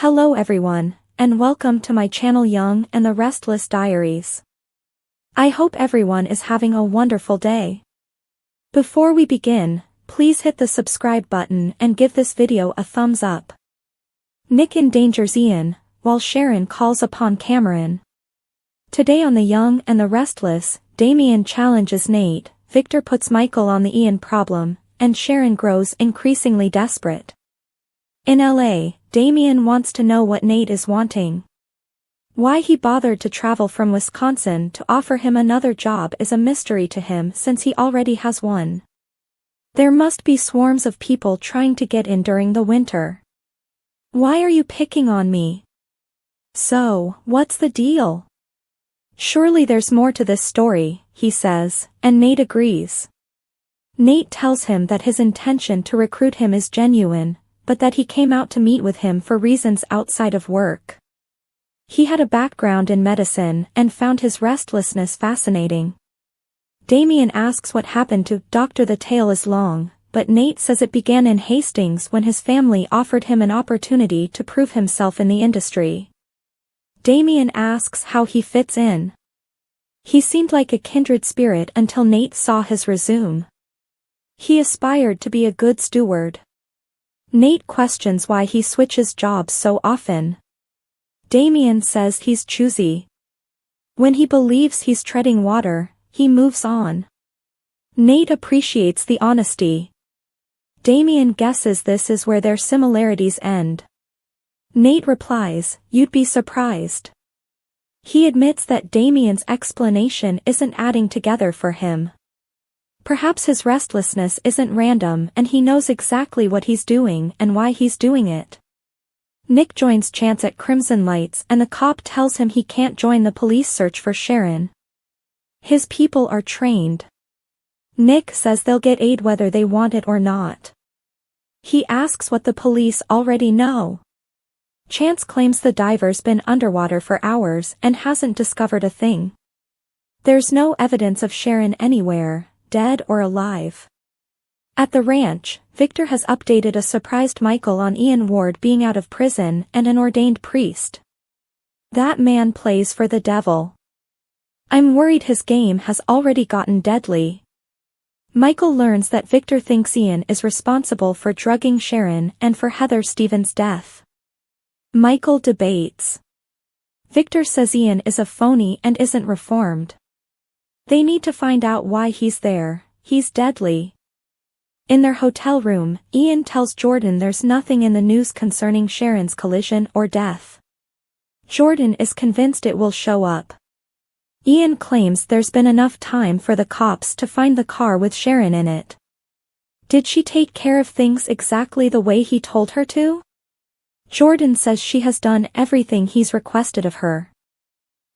Hello everyone, and welcome to my channel Young and The Restless Diaries. I hope everyone is having a wonderful day. Before we begin, please hit the subscribe button and give this video a thumbs up. Nick endangers Ian, while Sharon calls upon Cameron. Today on The Young and The Restless, Damien challenges Nate, Victor puts Michael on the Ian problem, and Sharon grows increasingly desperate. In LA, Damien wants to know what Nate is wanting. Why he bothered to travel from Wisconsin to offer him another job is a mystery to him since he already has one. There must be swarms of people trying to get in during the winter. Why are you picking on me? So, what's the deal? Surely there's more to this story, he says, and Nate agrees. Nate tells him that his intention to recruit him is genuine, but that he came out to meet with him for reasons outside of work. He had a background in medicine and found his restlessness fascinating. Damien asks what happened to Dr. The tale is long, but Nate says it began in Hastings when his family offered him an opportunity to prove himself in the industry. Damien asks how he fits in. He seemed like a kindred spirit until Nate saw his resume. He aspired to be a good steward. Nate questions why he switches jobs so often. Damien says he's choosy. When he believes he's treading water, he moves on. Nate appreciates the honesty. Damien guesses this is where their similarities end. Nate replies, "You'd be surprised." He admits that Damien's explanation isn't adding together for him. Perhaps his restlessness isn't random and he knows exactly what he's doing and why he's doing it. Nick joins Chance at Crimson Lights and the cop tells him he can't join the police search for Sharon. His people are trained. Nick says they'll get aid whether they want it or not. He asks what the police already know. Chance claims the diver's been underwater for hours and hasn't discovered a thing. There's no evidence of Sharon anywhere, dead or alive. At the ranch, Victor has updated a surprised Michael on Ian Ward being out of prison and an ordained priest. That man plays for the devil. I'm worried his game has already gotten deadly. Michael learns that Victor thinks Ian is responsible for drugging Sharon and for Heather Stevens' death. Michael debates. Victor says Ian is a phony and isn't reformed. They need to find out why he's there. He's deadly. In their hotel room, Ian tells Jordan there's nothing in the news concerning Sharon's collision or death. Jordan is convinced it will show up. Ian claims there's been enough time for the cops to find the car with Sharon in it. Did she take care of things exactly the way he told her to? Jordan says she has done everything he's requested of her.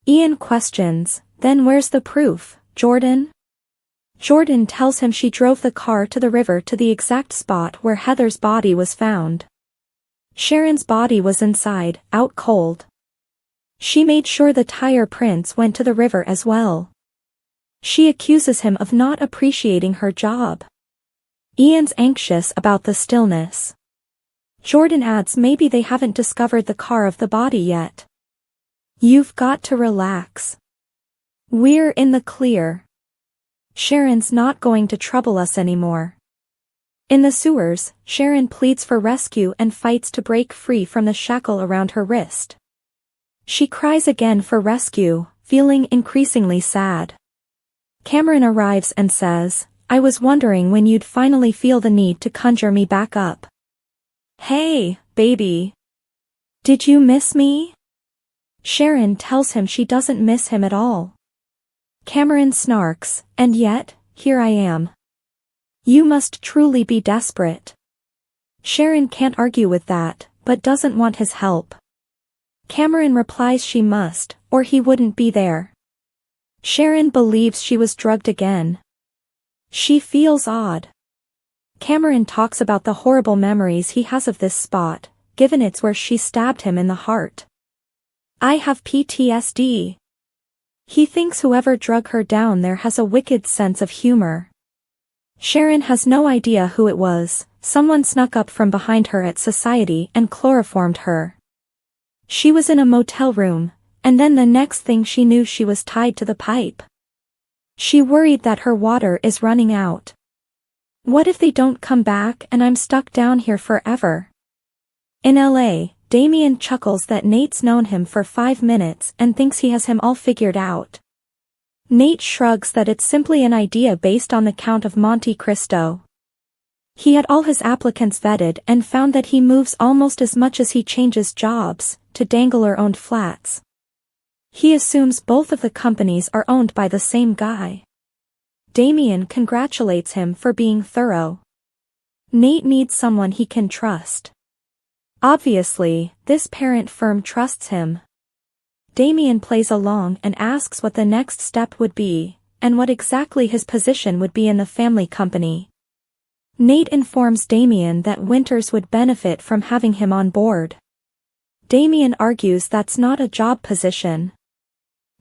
Ian questions, "Then where's the proof, Jordan?" Jordan tells him she drove the car to the river to the exact spot where Heather's body was found. Sharon's body was inside, out cold. She made sure the tire prints went to the river as well. She accuses him of not appreciating her job. Ian's anxious about the stillness. Jordan adds maybe they haven't discovered the car of the body yet. "You've got to relax. We're in the clear. Sharon's not going to trouble us anymore." In the sewers, Sharon pleads for rescue and fights to break free from the shackle around her wrist. She cries again for rescue, feeling increasingly sad. Cameron arrives and says, "I was wondering when you'd finally feel the need to conjure me back up." "Hey, baby. Did you miss me?" Sharon tells him she doesn't miss him at all. Cameron snarks, "And yet, here I am. You must truly be desperate." Sharon can't argue with that, but doesn't want his help. Cameron replies she must, or he wouldn't be there. Sharon believes she was drugged again. She feels odd. Cameron talks about the horrible memories he has of this spot, given it's where she stabbed him in the heart. "I have PTSD. He thinks whoever drug her down there has a wicked sense of humor." Sharon has no idea who it was. Someone snuck up from behind her at society and chloroformed her. She was in a motel room, and then the next thing she knew she was tied to the pipe. She worried that her water is running out. What if they don't come back and I'm stuck down here forever? In LA, Damien chuckles that Nate's known him for 5 minutes and thinks he has him all figured out. Nate shrugs that it's simply an idea based on the Count of Monte Cristo. He had all his applicants vetted and found that he moves almost as much as he changes jobs, to Dangler-owned flats. He assumes both of the companies are owned by the same guy. Damien congratulates him for being thorough. Nate needs someone he can trust. Obviously, this parent firm trusts him. Damien plays along and asks what the next step would be, and what exactly his position would be in the family company. Nate informs Damien that Winters would benefit from having him on board. Damien argues that's not a job position.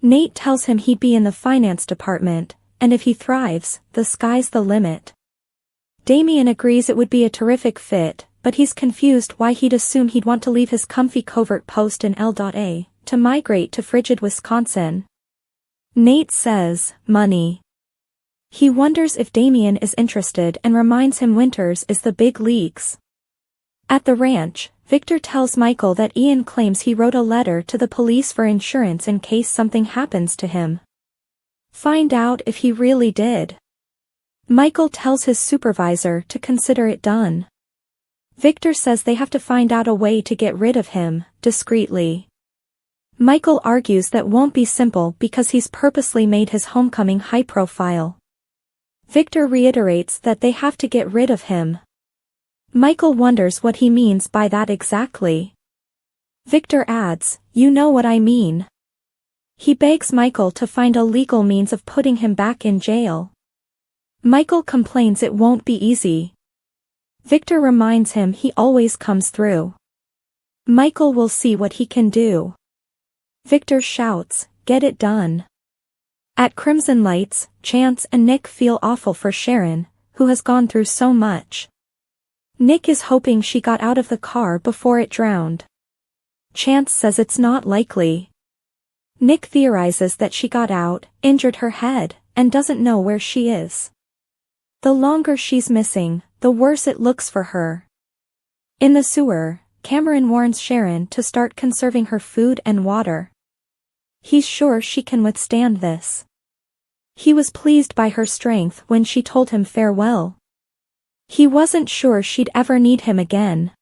Nate tells him he'd be in the finance department, and if he thrives, the sky's the limit. Damien agrees it would be a terrific fit, but he's confused why he'd assume he'd want to leave his comfy covert post in L.A. to migrate to frigid Wisconsin. Nate says, money. He wonders if Damien is interested and reminds him Winters is the big leagues. At the ranch, Victor tells Michael that Ian claims he wrote a letter to the police for insurance in case something happens to him. Find out if he really did. Michael tells his supervisor to consider it done. Victor says they have to find out a way to get rid of him, discreetly. Michael argues that won't be simple because he's purposely made his homecoming high profile. Victor reiterates that they have to get rid of him. Michael wonders what he means by that exactly. Victor adds, "You know what I mean." He begs Michael to find a legal means of putting him back in jail. Michael complains it won't be easy. Victor reminds him he always comes through. Michael will see what he can do. Victor shouts, "Get it done." At Crimson Lights, Chance and Nick feel awful for Sharon, who has gone through so much. Nick is hoping she got out of the car before it drowned. Chance says it's not likely. Nick theorizes that she got out, injured her head, and doesn't know where she is. The longer she's missing, the worse it looks for her. In the sewer, Cameron warns Sharon to start conserving her food and water. He's sure she can withstand this. He was pleased by her strength when she told him farewell. He wasn't sure she'd ever need him again.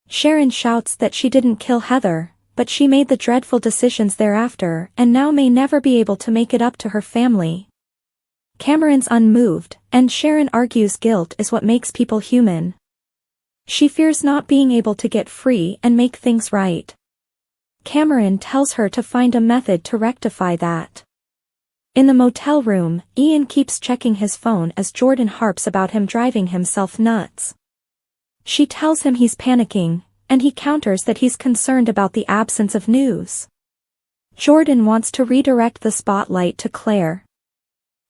Sharon shouts that she didn't kill Heather, but she made the dreadful decisions thereafter and now may never be able to make it up to her family. Cameron's unmoved, and Sharon argues guilt is what makes people human. She fears not being able to get free and make things right. Cameron tells her to find a method to rectify that. In the motel room, Ian keeps checking his phone as Jordan harps about him driving himself nuts. She tells him he's panicking, and he counters that he's concerned about the absence of news. Jordan wants to redirect the spotlight to Claire.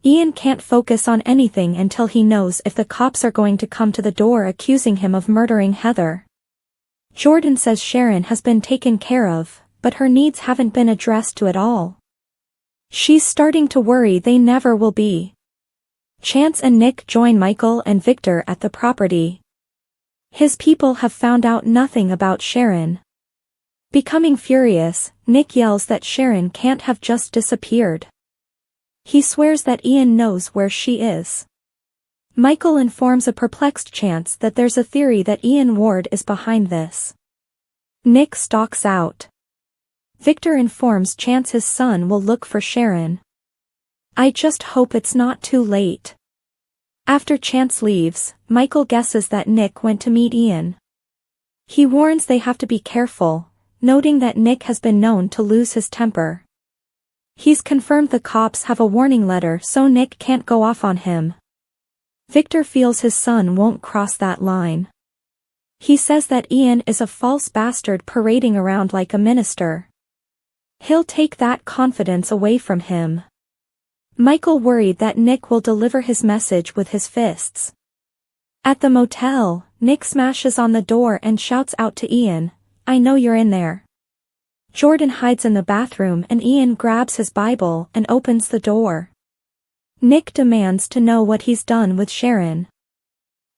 Ian can't focus on anything until he knows if the cops are going to come to the door accusing him of murdering Heather. Jordan says Sharon has been taken care of, but her needs haven't been addressed to at all. She's starting to worry they never will be. Chance and Nick join Michael and Victor at the property. His people have found out nothing about Sharon. Becoming furious, Nick yells that Sharon can't have just disappeared. He swears that Ian knows where she is. Michael informs a perplexed Chance that there's a theory that Ian Ward is behind this. Nick stalks out. Victor informs Chance his son will look for Sharon. "I just hope it's not too late." After Chance leaves, Michael guesses that Nick went to meet Ian. He warns they have to be careful, noting that Nick has been known to lose his temper. He's confirmed the cops have a warning letter so Nick can't go off on him. Victor feels his son won't cross that line. He says that Ian is a false bastard parading around like a minister. He'll take that confidence away from him. Michael worried that Nick will deliver his message with his fists. At the motel, Nick smashes on the door and shouts out to Ian, "I know you're in there." Jordan hides in the bathroom and Ian grabs his Bible and opens the door. Nick demands to know what he's done with Sharon.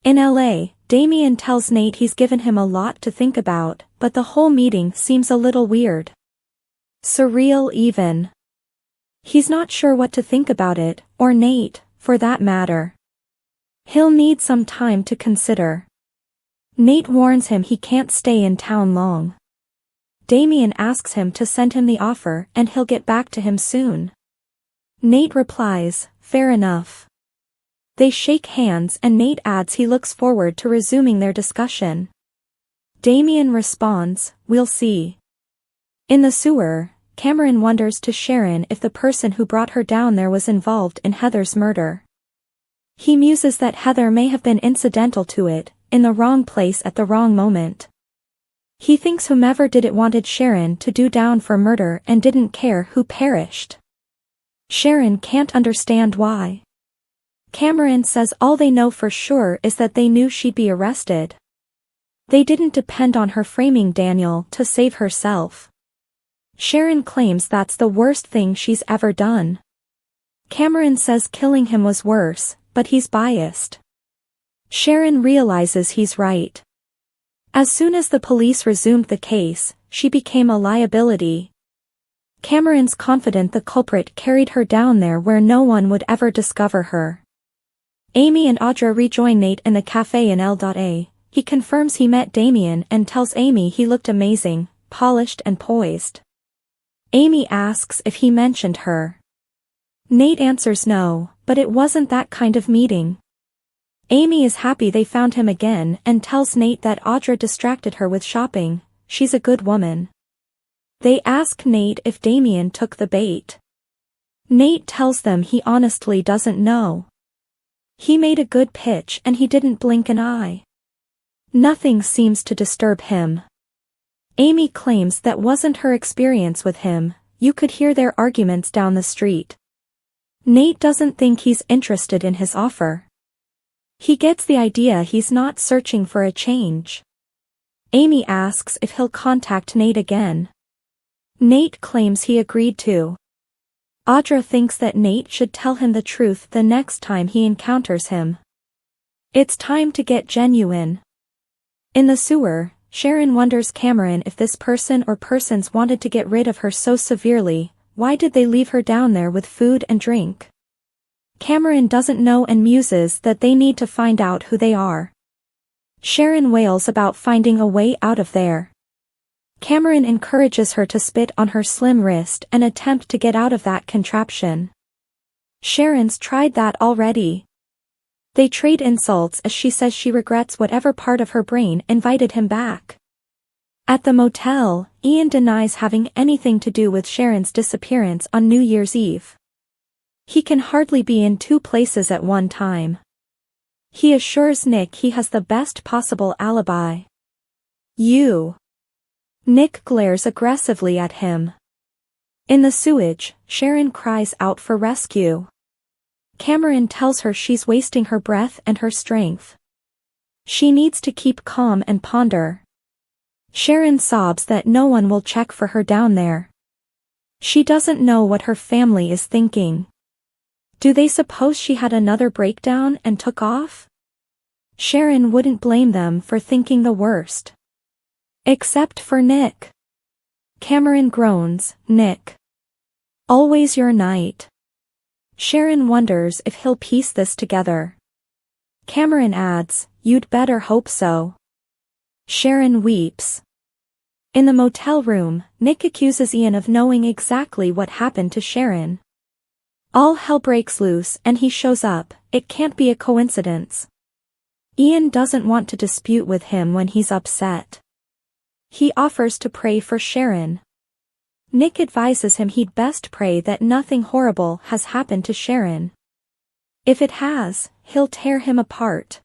In LA, Damien tells Nate he's given him a lot to think about, but the whole meeting seems a little weird. Surreal even. He's not sure what to think about it, or Nate, for that matter. He'll need some time to consider. Nate warns him he can't stay in town long. Damien asks him to send him the offer and he'll get back to him soon. Nate replies, "Fair enough." They shake hands and Nate adds he looks forward to resuming their discussion. Damien responds, "We'll see." In the sewer, Cameron wonders to Sharon if the person who brought her down there was involved in Heather's murder. He muses that Heather may have been incidental to it, in the wrong place at the wrong moment. He thinks whomever did it wanted Sharon to do down for murder and didn't care who perished. Sharon can't understand why. Cameron says all they know for sure is that they knew she'd be arrested. They didn't depend on her framing Daniel to save herself. Sharon claims that's the worst thing she's ever done. Cameron says killing him was worse, but he's biased. Sharon realizes he's right. As soon as the police resumed the case, she became a liability. Cameron's confident the culprit carried her down there where no one would ever discover her. Amy and Audra rejoin Nate in the cafe in L.A. He confirms he met Damien and tells Amy he looked amazing, polished and poised. Amy asks if he mentioned her. Nate answers no, but it wasn't that kind of meeting. Amy is happy they found him again and tells Nate that Audra distracted her with shopping. She's a good woman. They ask Nate if Damien took the bait. Nate tells them he honestly doesn't know. He made a good pitch and he didn't blink an eye. Nothing seems to disturb him. Amy claims that wasn't her experience with him. You could hear their arguments down the street. Nate doesn't think he's interested in his offer. He gets the idea he's not searching for a change. Amy asks if he'll contact Nate again. Nate claims he agreed to. Audra thinks that Nate should tell him the truth the next time he encounters him. It's time to get genuine. In the sewer, Sharon wonders Cameron if this person or persons wanted to get rid of her so severely. Why did they leave her down there with food and drink? Cameron doesn't know and muses that they need to find out who they are. Sharon wails about finding a way out of there. Cameron encourages her to spit on her slim wrist and attempt to get out of that contraption. Sharon's tried that already. They trade insults as she says she regrets whatever part of her brain invited him back. At the motel, Ian denies having anything to do with Sharon's disappearance on New Year's Eve. He can hardly be in two places at one time. He assures Nick he has the best possible alibi. You. Nick glares aggressively at him. In the sewage, Sharon cries out for rescue. Cameron tells her she's wasting her breath and her strength. She needs to keep calm and ponder. Sharon sobs that no one will check for her down there. She doesn't know what her family is thinking. Do they suppose she had another breakdown and took off? Sharon wouldn't blame them for thinking the worst. Except for Nick. Cameron groans, "Nick. Always your knight." Sharon wonders if he'll piece this together. Cameron adds, "You'd better hope so." Sharon weeps. In the motel room, Nick accuses Ian of knowing exactly what happened to Sharon. All hell breaks loose and he shows up. It can't be a coincidence. Ian doesn't want to dispute with him when he's upset. He offers to pray for Sharon. Nick advises him he'd best pray that nothing horrible has happened to Sharon. If it has, he'll tear him apart.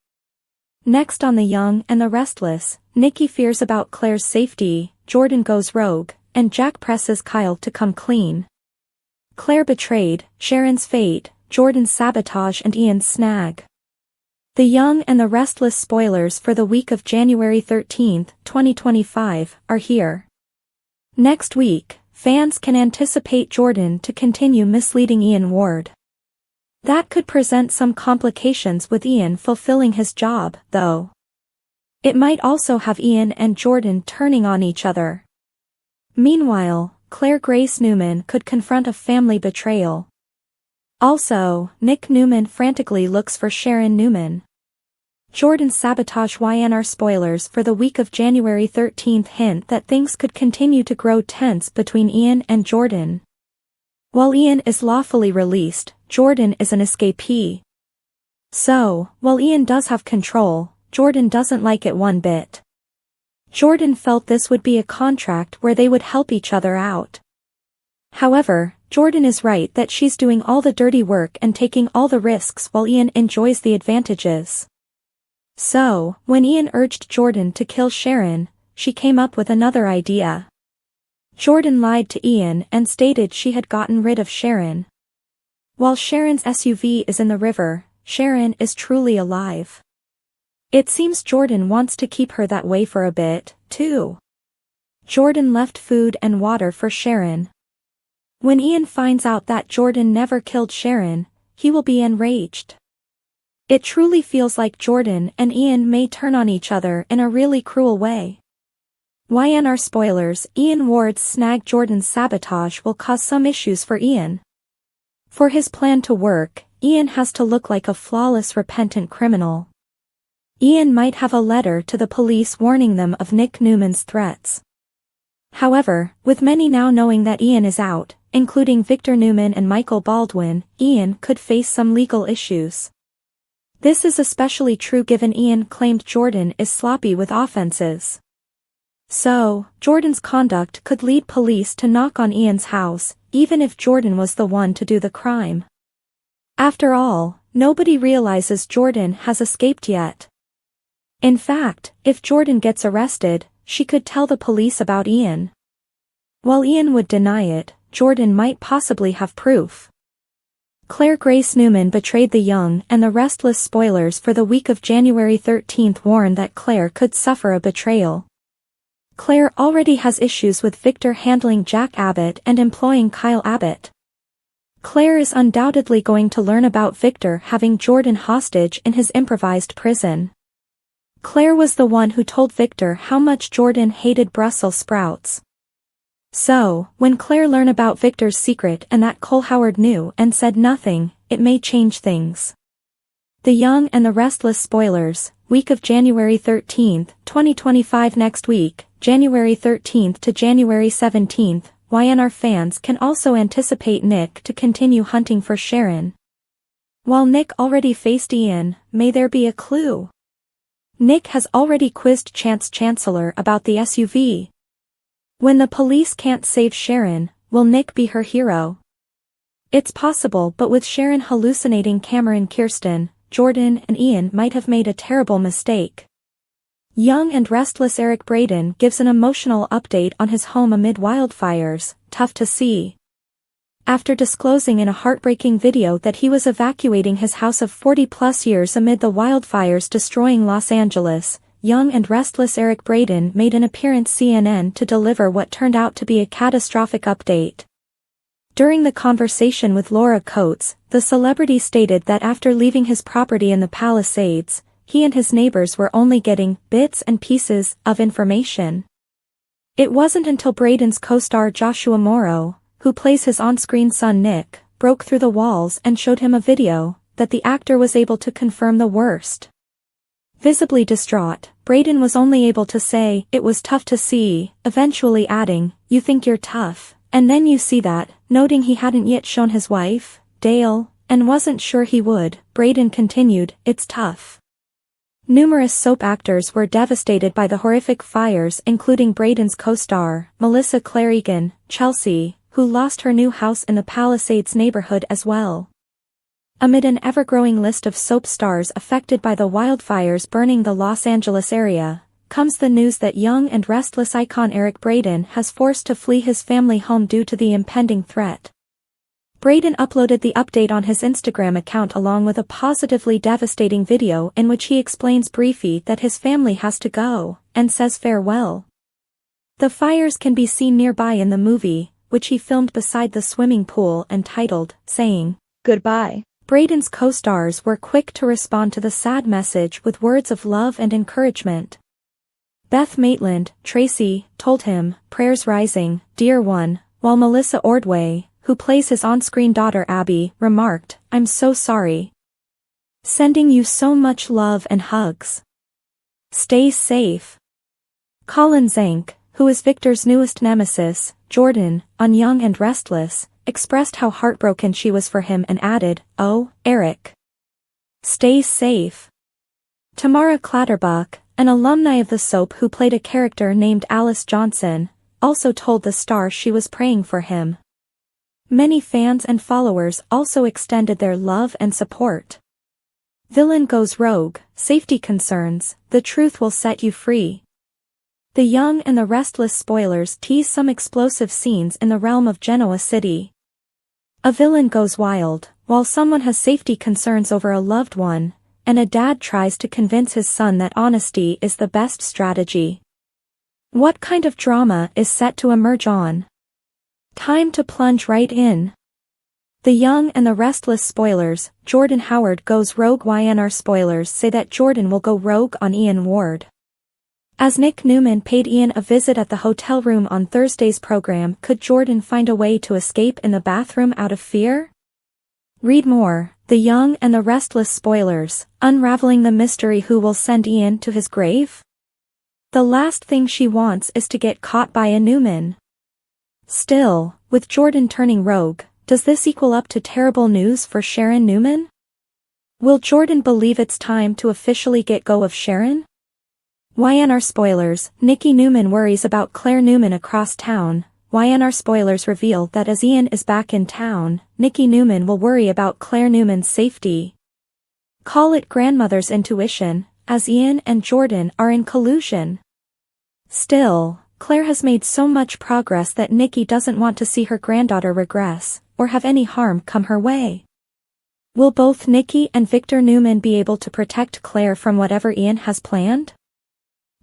Next on the Young and the Restless, Nikki fears about Claire's safety, Jordan goes rogue, and Jack presses Kyle to come clean. Claire betrayed, Sharon's fate, Jordan's sabotage and Ian's snag. The Young and the Restless spoilers for the week of January 13, 2025, are here. Next week, fans can anticipate Jordan to continue misleading Ian Ward. That could present some complications with Ian fulfilling his job, though. It might also have Ian and Jordan turning on each other. Meanwhile, Claire Grace Newman could confront a family betrayal. Also, Nick Newman frantically looks for Sharon Newman. Jordan's sabotage YNR spoilers for the week of January 13th hint that things could continue to grow tense between Ian and Jordan. While Ian is lawfully released, Jordan is an escapee. So, while Ian does have control, Jordan doesn't like it one bit. Jordan felt this would be a contract where they would help each other out. However, Jordan is right that she's doing all the dirty work and taking all the risks while Ian enjoys the advantages. So, when Ian urged Jordan to kill Sharon, she came up with another idea. Jordan lied to Ian and stated she had gotten rid of Sharon. While Sharon's SUV is in the river, Sharon is truly alive. It seems Jordan wants to keep her that way for a bit, too. Jordan left food and water for Sharon. When Ian finds out that Jordan never killed Sharon, he will be enraged. It truly feels like Jordan and Ian may turn on each other in a really cruel way. YNR spoilers: Ian Ward's snag Jordan's sabotage will cause some issues for Ian. For his plan to work, Ian has to look like a flawless repentant criminal. Ian might have a letter to the police warning them of Nick Newman's threats. However, with many now knowing that Ian is out, including Victor Newman and Michael Baldwin, Ian could face some legal issues. This is especially true given Ian claimed Jordan is sloppy with offenses. So, Jordan's conduct could lead police to knock on Ian's house, even if Jordan was the one to do the crime. After all, nobody realizes Jordan has escaped yet. In fact, if Jordan gets arrested, she could tell the police about Ian. While Ian would deny it, Jordan might possibly have proof. Claire Grace Newman betrayed the Young and the Restless spoilers for the week of January 13th warn that Claire could suffer a betrayal. Claire already has issues with Victor handling Jack Abbott and employing Kyle Abbott. Claire is undoubtedly going to learn about Victor having Jordan hostage in his improvised prison. Claire was the one who told Victor how much Jordan hated Brussels sprouts. So, when Claire learned about Victor's secret and that Cole Howard knew and said nothing, it may change things. The Young and the Restless spoilers, week of January 13th, 2025. Next week, January 13th to January 17th, YNR fans can also anticipate Nick to continue hunting for Sharon. While Nick already faced Ian, may there be a clue? Nick has already quizzed Chance Chancellor about the SUV. When the police can't save Sharon, will Nick be her hero? It's possible, but with Sharon hallucinating Cameron Kirsten, Jordan and Ian might have made a terrible mistake. Young and Restless Eric Braeden gives an emotional update on his home amid wildfires, tough to see. After disclosing in a heartbreaking video that he was evacuating his house of 40-plus years amid the wildfires destroying Los Angeles, Young and Restless Eric Braeden made an appearance CNN to deliver what turned out to be a catastrophic update. During the conversation with Laura Coates, the celebrity stated that after leaving his property in the Palisades, he and his neighbors were only getting bits and pieces of information. It wasn't until Braeden's co-star Joshua Morrow, who plays his on-screen son Nick, broke through the walls and showed him a video, that the actor was able to confirm the worst. Visibly distraught, Braeden was only able to say, "It was tough to see," eventually adding, "You think you're tough, and then you see that," noting he hadn't yet shown his wife, Dale, and wasn't sure he would. Braeden continued, "It's tough." Numerous soap actors were devastated by the horrific fires, including Braeden's co-star, Melissa Claire Egan, Chelsea, who lost her new house in the Palisades neighborhood as well. Amid an ever-growing list of soap stars affected by the wildfires burning the Los Angeles area, comes the news that Young and Restless icon Eric Braeden has forced to flee his family home due to the impending threat. Braeden uploaded the update on his Instagram account along with a positively devastating video in which he explains briefly that his family has to go, and says farewell. The fires can be seen nearby in the movie, which he filmed beside the swimming pool and titled, saying, "Goodbye." Braden's co-stars were quick to respond to the sad message with words of love and encouragement. Beth Maitland, Tracy, told him, "Prayers rising, dear one," while Melissa Ordway, who plays his on-screen daughter Abby, remarked, "I'm so sorry. Sending you so much love and hugs. Stay safe." Colin Zank, who is Victor's newest nemesis, Jordan, on Young and Restless, expressed how heartbroken she was for him and added, "Oh, Eric. Stay safe." Tamara Clatterbuck, an alumni of the soap who played a character named Alice Johnson, also told the star she was praying for him. Many fans and followers also extended their love and support. Villain goes rogue, safety concerns, the truth will set you free. The Young and the Restless spoilers tease some explosive scenes in the realm of Genoa City. A villain goes wild, while someone has safety concerns over a loved one, and a dad tries to convince his son that honesty is the best strategy. What kind of drama is set to emerge on? Time to plunge right in. The Young and the Restless spoilers, Jordan Howard goes rogue. YNR spoilers say that Jordan will go rogue on Ian Ward. As Nick Newman paid Ian a visit at the hotel room on Thursday's program, could Jordan find a way to escape in the bathroom out of fear? Read more, The Young and the Restless spoilers, unraveling the mystery who will send Ian to his grave? The last thing she wants is to get caught by a Newman. Still, with Jordan turning rogue, does this equal up to terrible news for Sharon Newman? Will Jordan believe it's time to officially get go of Sharon? YNR spoilers, Nikki Newman worries about Claire Newman across town. YNR spoilers reveal that as Ian is back in town, Nikki Newman will worry about Claire Newman's safety. Call it grandmother's intuition, as Ian and Jordan are in collusion. Still, Claire has made so much progress that Nikki doesn't want to see her granddaughter regress, or have any harm come her way. Will both Nikki and Victor Newman be able to protect Claire from whatever Ian has planned?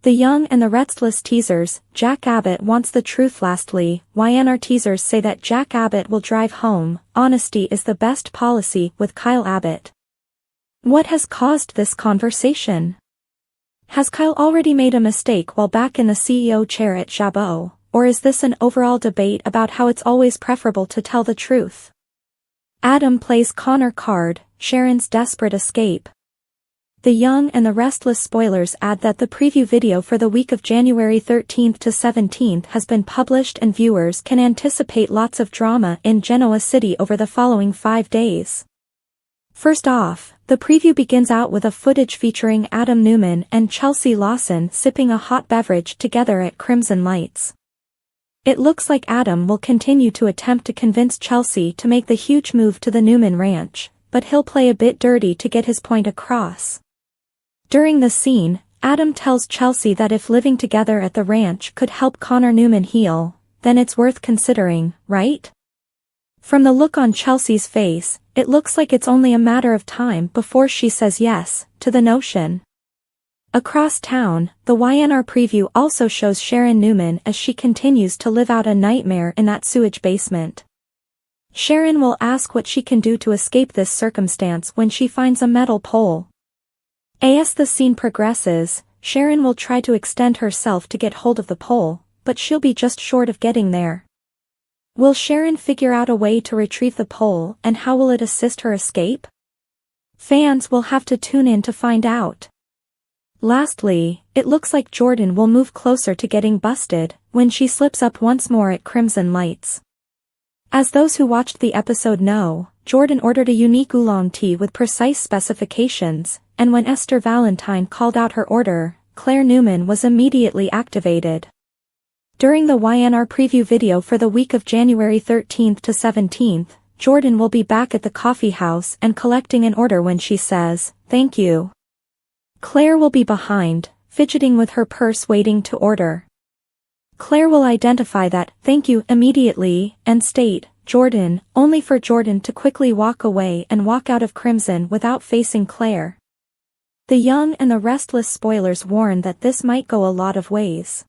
The Young and the Restless teasers, Jack Abbott wants the truth. Lastly, YNR teasers say that Jack Abbott will drive home, honesty is the best policy with Kyle Abbott. What has caused this conversation? Has Kyle already made a mistake while back in the CEO chair at Chabot, or is this an overall debate about how it's always preferable to tell the truth? Adam plays Connor Card, Sharon's desperate escape. The Young and the Restless spoilers add that the preview video for the week of January 13th to 17th has been published and viewers can anticipate lots of drama in Genoa City over the following 5 days. First off, the preview begins out with a footage featuring Adam Newman and Chelsea Lawson sipping a hot beverage together at Crimson Lights. It looks like Adam will continue to attempt to convince Chelsea to make the huge move to the Newman ranch, but he'll play a bit dirty to get his point across. During the scene, Adam tells Chelsea that if living together at the ranch could help Connor Newman heal, then it's worth considering, right? From the look on Chelsea's face, it looks like it's only a matter of time before she says yes to the notion. Across town, the YNR preview also shows Sharon Newman as she continues to live out a nightmare in that sewage basement. Sharon will ask what she can do to escape this circumstance when she finds a metal pole. As the scene progresses, Sharon will try to extend herself to get hold of the pole, but she'll be just short of getting there. Will Sharon figure out a way to retrieve the pole, and how will it assist her escape? Fans will have to tune in to find out. Lastly, it looks like Jordan will move closer to getting busted when she slips up once more at Crimson Lights. As those who watched the episode know, Jordan ordered a unique oolong tea with precise specifications, and when Esther Valentine called out her order, Claire Newman was immediately activated. During the YNR preview video for the week of January 13th to 17th, Jordan will be back at the coffee house and collecting an order when she says, "Thank you." Claire will be behind, fidgeting with her purse waiting to order. Claire will identify that "thank you" immediately, and state, "Jordan," only for Jordan to quickly walk away and walk out of Crimson without facing Claire. The Young and the Restless spoilers warn that this might go a lot of ways.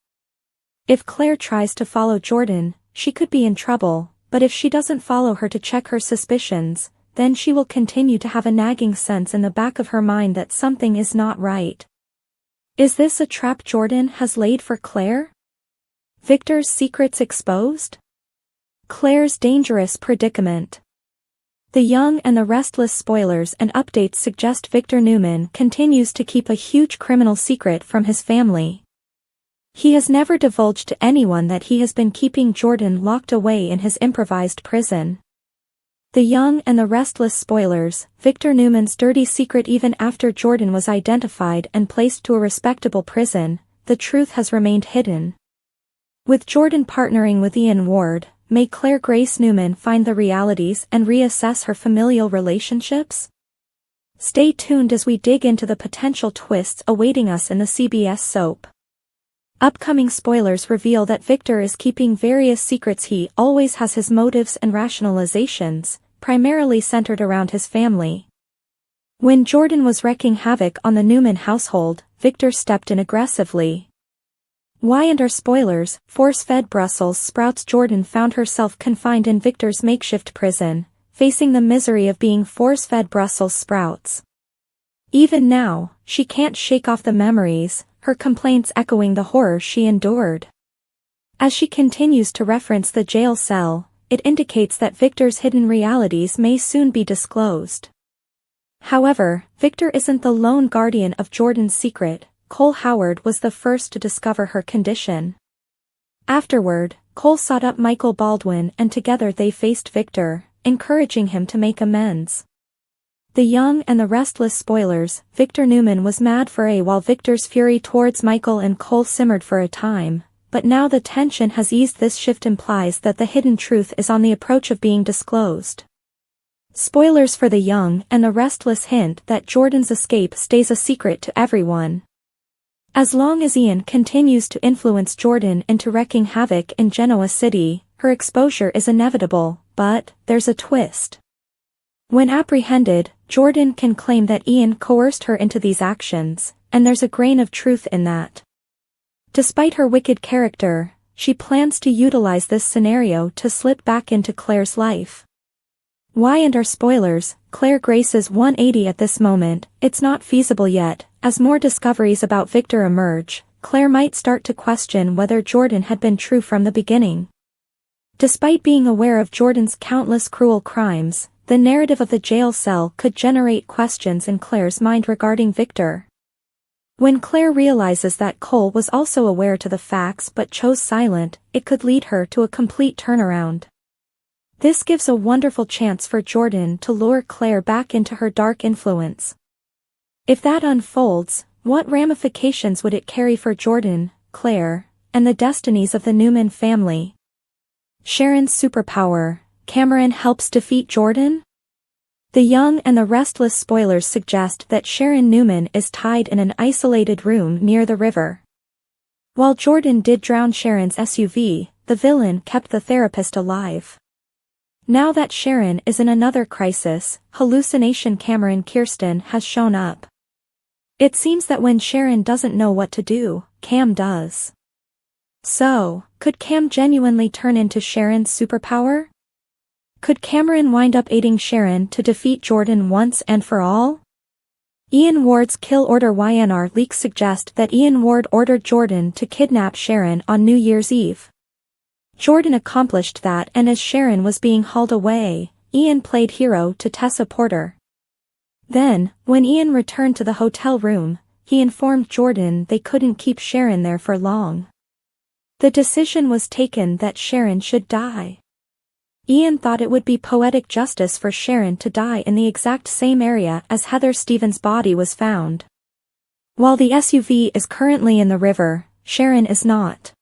If Claire tries to follow Jordan, she could be in trouble, but if she doesn't follow her to check her suspicions, then she will continue to have a nagging sense in the back of her mind that something is not right. Is this a trap Jordan has laid for Claire? Victor's secrets exposed? Claire's dangerous predicament. The Young and the Restless spoilers and updates suggest Victor Newman continues to keep a huge criminal secret from his family. He has never divulged to anyone that he has been keeping Jordan locked away in his improvised prison. The Young and the Restless spoilers, Victor Newman's dirty secret. Even after Jordan was identified and placed to a respectable prison, the truth has remained hidden. With Jordan partnering with Ian Ward, may Claire Grace Newman find the realities and reassess her familial relationships? Stay tuned as we dig into the potential twists awaiting us in the CBS soap. Upcoming spoilers reveal that Victor is keeping various secrets. He always has his motives and rationalizations, primarily centered around his family. When Jordan was wreaking havoc on the Newman household, Victor stepped in aggressively. Why and are spoilers? Force-fed Brussels sprouts. Jordan found herself confined in Victor's makeshift prison, facing the misery of being force-fed Brussels sprouts. Even now, she can't shake off the memories, her complaints echoing the horror she endured. As she continues to reference the jail cell, it indicates that Victor's hidden realities may soon be disclosed. However, Victor isn't the lone guardian of Jordan's secret. Cole Howard was the first to discover her condition. Afterward, Cole sought up Michael Baldwin and together they faced Victor, encouraging him to make amends. The Young and the Restless spoilers, Victor Newman was mad for a while. Victor's fury towards Michael and Cole simmered for a time, but now the tension has eased. This shift implies that the hidden truth is on the approach of being disclosed. Spoilers for The Young and the Restless hint that Jordan's escape stays a secret to everyone. As long as Ian continues to influence Jordan into wreaking havoc in Genoa City, her exposure is inevitable, but there's a twist. When apprehended, Jordan can claim that Ian coerced her into these actions, and there's a grain of truth in that. Despite her wicked character, she plans to utilize this scenario to slip back into Claire's life. Why and are spoilers? Claire Grace's 180 at this moment. It's not feasible yet. As more discoveries about Victor emerge, Claire might start to question whether Jordan had been true from the beginning. Despite being aware of Jordan's countless cruel crimes, the narrative of the jail cell could generate questions in Claire's mind regarding Victor. When Claire realizes that Cole was also aware to the facts but chose silent, it could lead her to a complete turnaround. This gives a wonderful chance for Jordan to lure Claire back into her dark influence. If that unfolds, what ramifications would it carry for Jordan, Claire, and the destinies of the Newman family? Sharon's superpower. Cameron helps defeat Jordan? The Young and the Restless spoilers suggest that Sharon Newman is tied in an isolated room near the river. While Jordan did drown Sharon's SUV, the villain kept the therapist alive. Now that Sharon is in another crisis, hallucination Cameron Kirsten has shown up. It seems that when Sharon doesn't know what to do, Cam does. So, could Cam genuinely turn into Sharon's superpower? Could Cameron wind up aiding Sharon to defeat Jordan once and for all? Ian Ward's kill order. YNR leaks suggest that Ian Ward ordered Jordan to kidnap Sharon on New Year's Eve. Jordan accomplished that, and as Sharon was being hauled away, Ian played hero to Tessa Porter. Then, when Ian returned to the hotel room, he informed Jordan they couldn't keep Sharon there for long. The decision was taken that Sharon should die. Ian thought it would be poetic justice for Sharon to die in the exact same area as Heather Stevens' body was found. While the SUV is currently in the river, Sharon is not.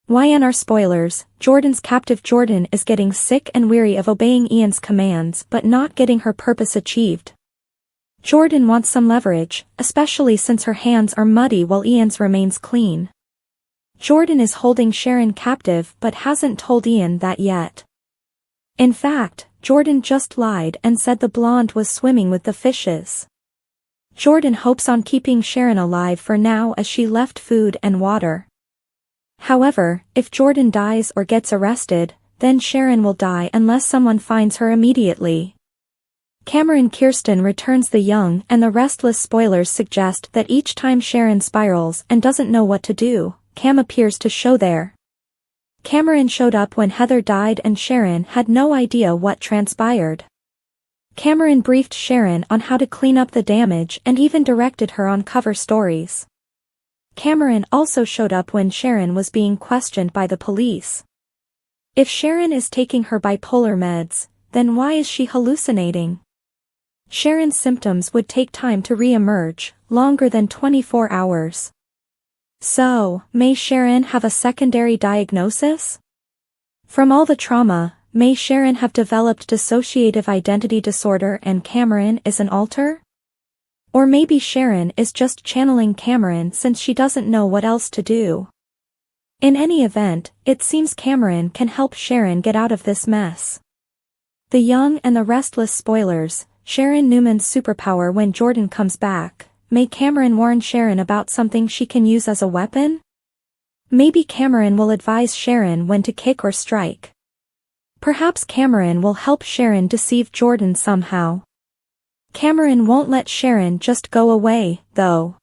YNR spoilers. Jordan's captive. Jordan is getting sick and weary of obeying Ian's commands but not getting her purpose achieved. Jordan wants some leverage, especially since her hands are muddy while Ian's remains clean. Jordan is holding Sharon captive but hasn't told Ian that yet. In fact, Jordan just lied and said the blonde was swimming with the fishes. Jordan hopes on keeping Sharon alive for now as she left food and water. However, if Jordan dies or gets arrested, then Sharon will die unless someone finds her immediately. Cameron Kirsten returns the Young and the Restless. Spoilers suggest that each time Sharon spirals and doesn't know what to do, Cam appears to show there. Cameron showed up when Heather died and Sharon had no idea what transpired. Cameron briefed Sharon on how to clean up the damage and even directed her on cover stories. Cameron also showed up when Sharon was being questioned by the police. If Sharon is taking her bipolar meds, then why is she hallucinating? Sharon's symptoms would take time to re-emerge, longer than 24 hours. So, may Sharon have a secondary diagnosis? From all the trauma, may Sharon have developed dissociative identity disorder and Cameron is an alter? Or maybe Sharon is just channeling Cameron since she doesn't know what else to do. In any event, it seems Cameron can help Sharon get out of this mess. The Young and the Restless. Spoilers, Sharon Newman's superpower when Jordan comes back. May Cameron warn Sharon about something she can use as a weapon? Maybe Cameron will advise Sharon when to kick or strike. Perhaps Cameron will help Sharon deceive Jordan somehow. Cameron won't let Sharon just go away, though.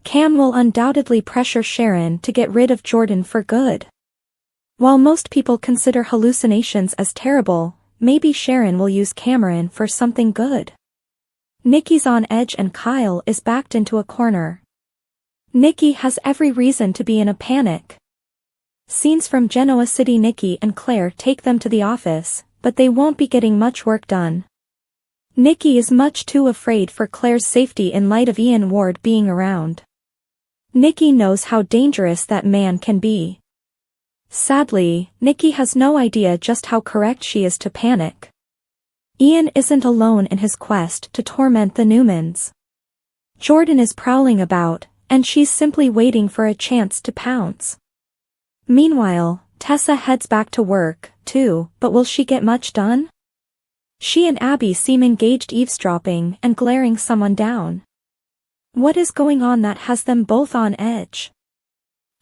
Cam will undoubtedly pressure Sharon to get rid of Jordan for good. While most people consider hallucinations as terrible, maybe Sharon will use Cameron for something good. Nikki's on edge and Kyle is backed into a corner. Nikki has every reason to be in a panic. Scenes from Genoa City. Nikki and Claire take them to the office, but they won't be getting much work done. Nikki is much too afraid for Claire's safety in light of Ian Ward being around. Nikki knows how dangerous that man can be. Sadly, Nikki has no idea just how correct she is to panic. Ian isn't alone in his quest to torment the Newmans. Jordan is prowling about, and she's simply waiting for a chance to pounce. Meanwhile, Tessa heads back to work, too, but will she get much done? She and Abby seem engaged, eavesdropping and glaring someone down. What is going on that has them both on edge?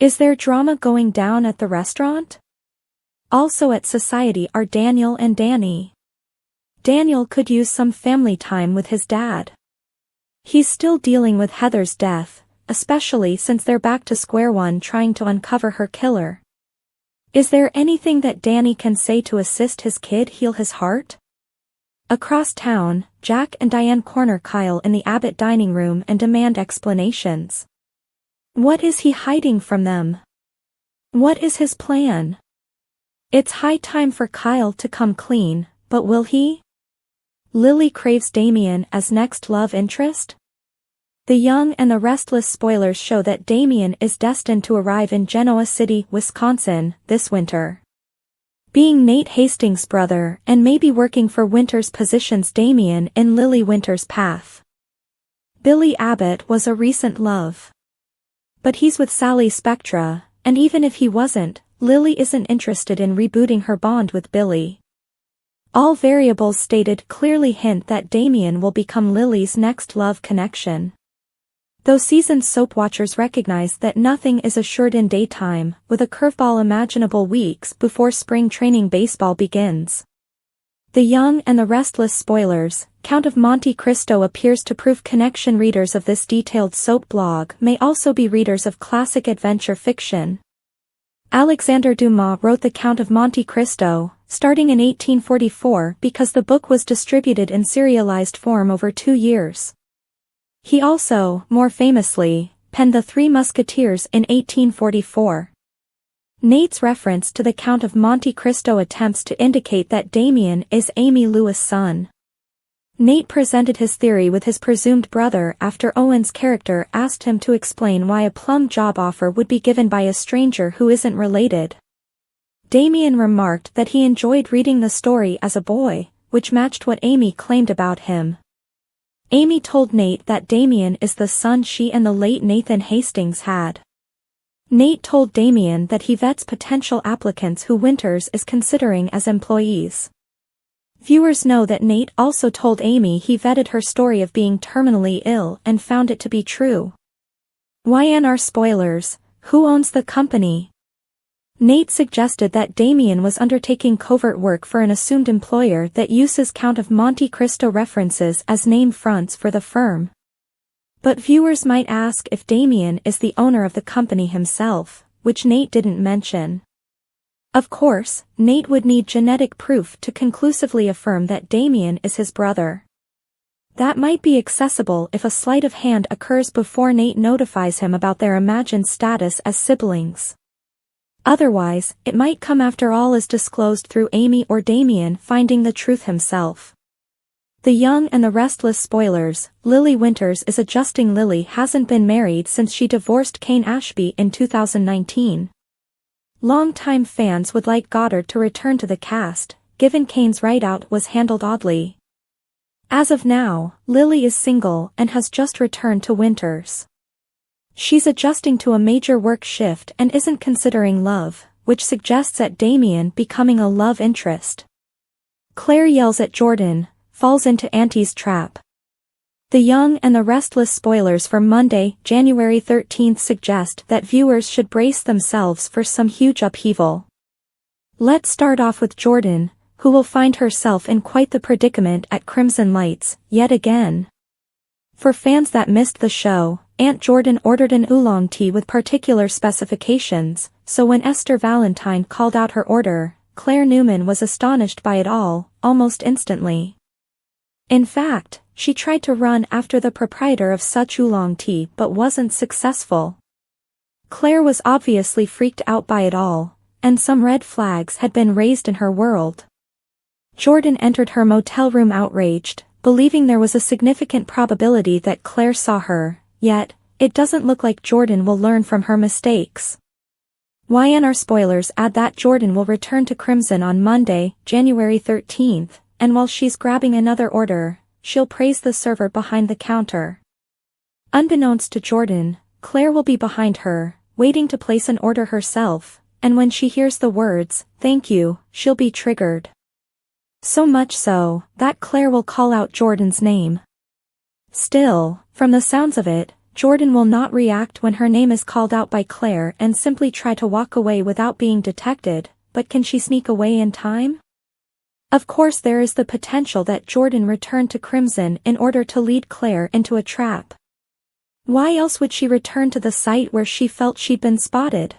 Is there drama going down at the restaurant? Also at Society are Daniel and Danny. Daniel could use some family time with his dad. He's still dealing with Heather's death, especially since they're back to square one trying to uncover her killer. Is there anything that Danny can say to assist his kid heal his heart? Across town, Jack and Diane corner Kyle in the Abbott dining room and demand explanations. What is he hiding from them? What is his plan? It's high time for Kyle to come clean, but will he? Lily craves Damien as next love interest? The Young and the Restless. Spoilers show that Damien is destined to arrive in Genoa City, Wisconsin, this winter. Being Nate Hastings' brother and maybe working for Winters positions Damien in Lily Winters' path. Billy Abbott was a recent love. But he's with Sally Spectra, and even if he wasn't, Lily isn't interested in rebooting her bond with Billy. All variables stated clearly hint that Damien will become Lily's next love connection. Though seasoned soap watchers recognize that nothing is assured in daytime, with a curveball imaginable weeks before spring training baseball begins. The Young and the Restless. Spoilers, Count of Monte Cristo appears to prove connection. Readers of this detailed soap blog may also be readers of classic adventure fiction. Alexandre Dumas wrote The Count of Monte Cristo, starting in 1844 because the book was distributed in serialized form over 2 years. He also, more famously, penned The Three Musketeers in 1844. Nate's reference to the Count of Monte Cristo attempts to indicate that Damien is Amy Lewis' son. Nate presented his theory with his presumed brother after Owen's character asked him to explain why a plum job offer would be given by a stranger who isn't related. Damien remarked that he enjoyed reading the story as a boy, which matched what Amy claimed about him. Amy told Nate that Damien is the son she and the late Nathan Hastings had. Nate told Damien that he vets potential applicants who Winters is considering as employees. Viewers know that Nate also told Amy he vetted her story of being terminally ill and found it to be true. YNR. Spoilers, who owns the company? Nate suggested that Damien was undertaking covert work for an assumed employer that uses Count of Monte Cristo references as name fronts for the firm. But viewers might ask if Damien is the owner of the company himself, which Nate didn't mention. Of course, Nate would need genetic proof to conclusively affirm that Damien is his brother. That might be accessible if a sleight of hand occurs before Nate notifies him about their imagined status as siblings. Otherwise, it might come after all is disclosed through Amy or Damien finding the truth himself. The Young and the Restless spoilers. Lily Winters is adjusting. Lily hasn't been married since she divorced Kane Ashby in 2019. Longtime fans would like Goddard to return to the cast, given Kane's write-out was handled oddly. As of now, Lily is single and has just returned to Winters. She's adjusting to a major work shift and isn't considering love, which suggests at Damien becoming a love interest. Claire yells at Jordan, falls into Auntie's trap. The Young and the Restless spoilers for Monday, January 13th suggest that viewers should brace themselves for some huge upheaval. Let's start off with Jordan, who will find herself in quite the predicament at Crimson Lights, yet again. For fans that missed the show, Aunt Jordan ordered an oolong tea with particular specifications, so when Esther Valentine called out her order, Claire Newman was astonished by it all, almost instantly. In fact, she tried to run after the proprietor of such oolong tea but wasn't successful. Claire was obviously freaked out by it all, and some red flags had been raised in her world. Jordan entered her motel room outraged, believing there was a significant probability that Claire saw her. Yet, it doesn't look like Jordan will learn from her mistakes. YNR spoilers add that Jordan will return to Crimson on Monday, January 13th, and while she's grabbing another order, she'll praise the server behind the counter. Unbeknownst to Jordan, Claire will be behind her, waiting to place an order herself, and when she hears the words, "Thank you," she'll be triggered. So much so, that Claire will call out Jordan's name. Still, from the sounds of it, Jordan will not react when her name is called out by Claire and simply try to walk away without being detected, but can she sneak away in time? Of course there is the potential that Jordan returned to Crimson in order to lead Claire into a trap. Why else would she return to the site where she felt she'd been spotted?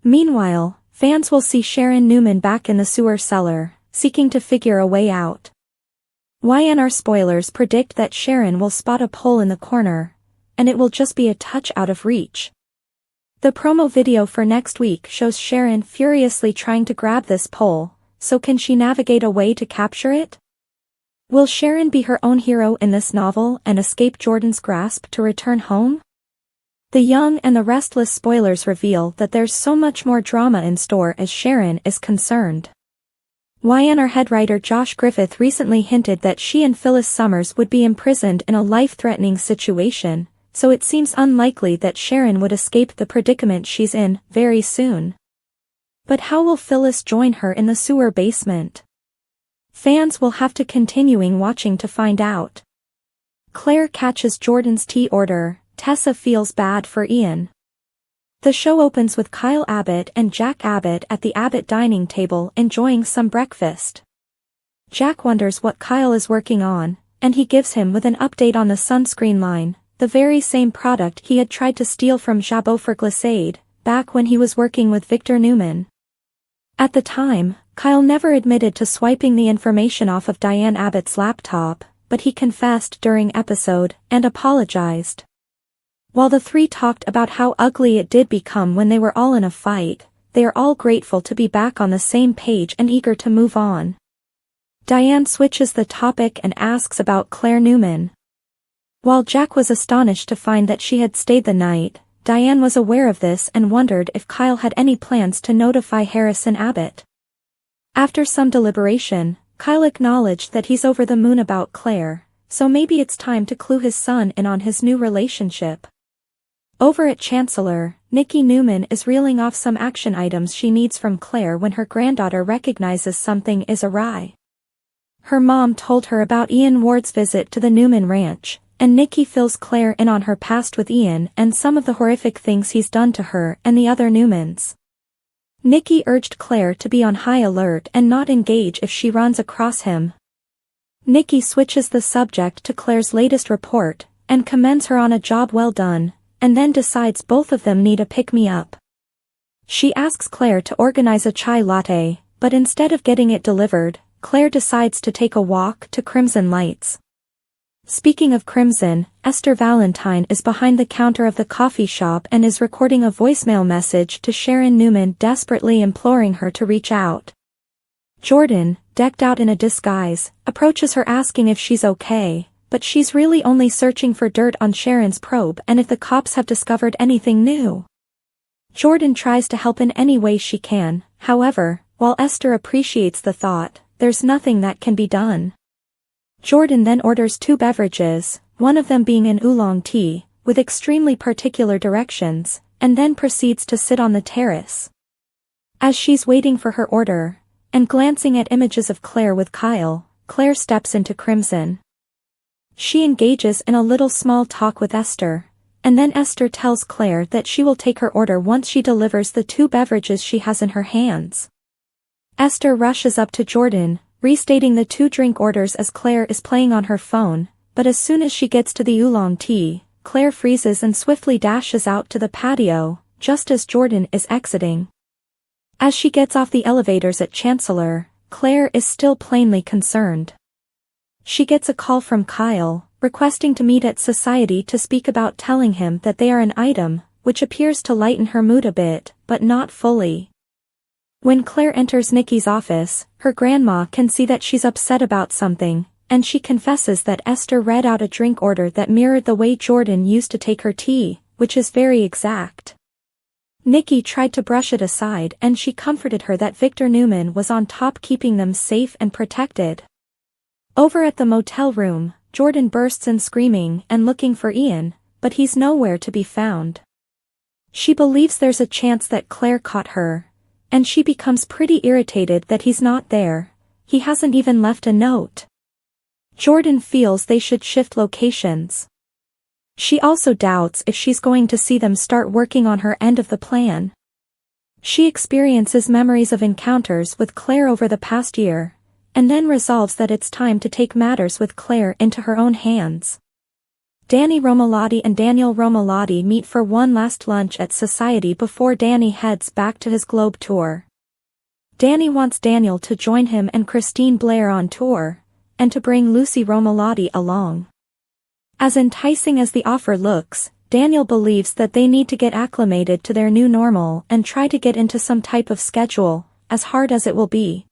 Meanwhile, fans will see Sharon Newman back in the sewer cellar, seeking to figure a way out. YNR spoilers predict that Sharon will spot a pole in the corner, and it will just be a touch out of reach. The promo video for next week shows Sharon furiously trying to grab this pole, so can she navigate a way to capture it? Will Sharon be her own hero in this novel and escape Jordan's grasp to return home? The Young and the Restless spoilers reveal that there's so much more drama in store as Sharon is concerned. YNR head writer Josh Griffith recently hinted that she and Phyllis Summers would be imprisoned in a life-threatening situation, so it seems unlikely that Sharon would escape the predicament she's in very soon. But how will Phyllis join her in the sewer basement? Fans will have to continuing watching to find out. Claire catches Jordan's tea order. Tessa feels bad for Ian. The show opens with Kyle Abbott and Jack Abbott at the Abbott dining table enjoying some breakfast. Jack wonders what Kyle is working on, and he gives him with an update on the sunscreen line, the very same product he had tried to steal from Jabot for Glissade, back when he was working with Victor Newman. At the time, Kyle never admitted to swiping the information off of Diane Abbott's laptop, but he confessed during episode and apologized. While the three talked about how ugly it did become when they were all in a fight, they are all grateful to be back on the same page and eager to move on. Diane switches the topic and asks about Claire Newman. While Jack was astonished to find that she had stayed the night, Diane was aware of this and wondered if Kyle had any plans to notify Harrison Abbott. After some deliberation, Kyle acknowledged that he's over the moon about Claire, so maybe it's time to clue his son in on his new relationship. Over at Chancellor, Nikki Newman is reeling off some action items she needs from Claire when her granddaughter recognizes something is awry. Her mom told her about Ian Ward's visit to the Newman ranch, and Nikki fills Claire in on her past with Ian and some of the horrific things he's done to her and the other Newmans. Nikki urged Claire to be on high alert and not engage if she runs across him. Nikki switches the subject to Claire's latest report, and commends her on a job well done, and then decides both of them need a pick-me-up. She asks Claire to organize a chai latte, but instead of getting it delivered, Claire decides to take a walk to Crimson Lights. Speaking of Crimson, Esther Valentine is behind the counter of the coffee shop and is recording a voicemail message to Sharon Newman, desperately imploring her to reach out. Jordan, decked out in a disguise, approaches her asking if she's okay, but she's really only searching for dirt on Sharon's probe and if the cops have discovered anything new. Jordan tries to help in any way she can, however, while Esther appreciates the thought, there's nothing that can be done. Jordan then orders 2 beverages, one of them being an oolong tea, with extremely particular directions, and then proceeds to sit on the terrace. As she's waiting for her order, and glancing at images of Claire with Kyle, Claire steps into Crimson. She engages in a little small talk with Esther, and then Esther tells Claire that she will take her order once she delivers the 2 beverages she has in her hands. Esther rushes up to Jordan, restating the 2 drink orders as Claire is playing on her phone, but as soon as she gets to the oolong tea, Claire freezes and swiftly dashes out to the patio, just as Jordan is exiting. As she gets off the elevators at Chancellor, Claire is still plainly concerned. She gets a call from Kyle, requesting to meet at Society to speak about telling him that they are an item, which appears to lighten her mood a bit, but not fully. When Claire enters Nikki's office, her grandma can see that she's upset about something, and she confesses that Esther read out a drink order that mirrored the way Jordan used to take her tea, which is very exact. Nikki tried to brush it aside and she comforted her that Victor Newman was on top keeping them safe and protected. Over at the motel room, Jordan bursts in screaming and looking for Ian, but he's nowhere to be found. She believes there's a chance that Claire caught her, and she becomes pretty irritated that he's not there. He hasn't even left a note. Jordan feels they should shift locations. She also doubts if she's going to see them start working on her end of the plan. She experiences memories of encounters with Claire over the past year, and then resolves that it's time to take matters with Claire into her own hands. Danny Romalotti and Daniel Romalotti meet for one last lunch at Society before Danny heads back to his globe tour. Danny wants Daniel to join him and Christine Blair on tour, and to bring Lucy Romalotti along. As enticing as the offer looks, Daniel believes that they need to get acclimated to their new normal and try to get into some type of schedule, as hard as it will be.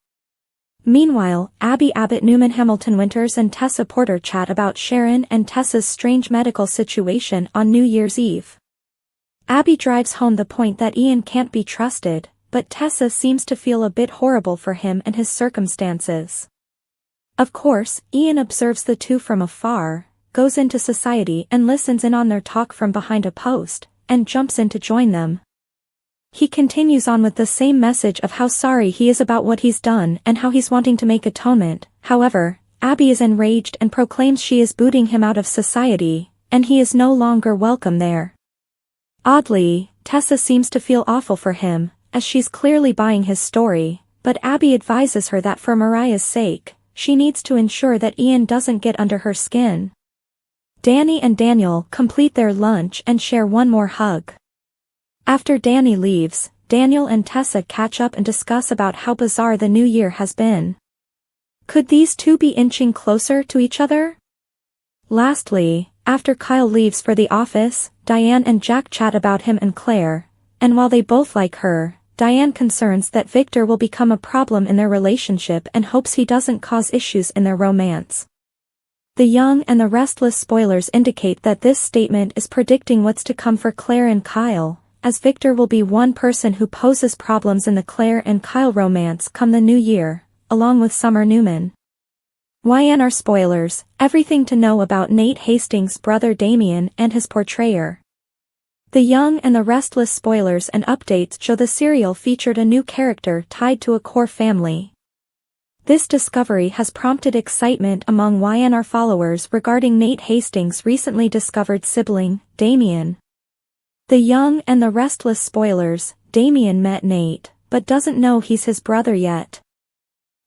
Meanwhile, Abby Abbott Newman Hamilton Winters and Tessa Porter chat about Sharon and Tessa's strange medical situation on New Year's Eve. Abby drives home the point that Ian can't be trusted, but Tessa seems to feel a bit horrible for him and his circumstances. Of course, Ian observes the two from afar, goes into Society and listens in on their talk from behind a post, and jumps in to join them. He continues on with the same message of how sorry he is about what he's done and how he's wanting to make atonement. However, Abby is enraged and proclaims she is booting him out of Society, and he is no longer welcome there. Oddly, Tessa seems to feel awful for him, as she's clearly buying his story, but Abby advises her that for Mariah's sake, she needs to ensure that Ian doesn't get under her skin. Danny and Daniel complete their lunch and share one more hug. After Danny leaves, Daniel and Tessa catch up and discuss about how bizarre the new year has been. Could these two be inching closer to each other? Lastly, after Kyle leaves for the office, Diane and Jack chat about him and Claire, and while they both like her, Diane concerns that Victor will become a problem in their relationship and hopes he doesn't cause issues in their romance. The Young and the Restless spoilers indicate that this statement is predicting what's to come for Claire and Kyle, as Victor will be one person who poses problems in the Claire and Kyle romance come the new year, along with Summer Newman. YN are spoilers, everything to know about Nate Hastings' brother Damien and his portrayer. The Young and the Restless spoilers and updates show the serial featured a new character tied to a core family. This discovery has prompted excitement among YNR followers regarding Nate Hastings' recently discovered sibling, Damien. The Young and the Restless spoilers, Damien met Nate, but doesn't know he's his brother yet.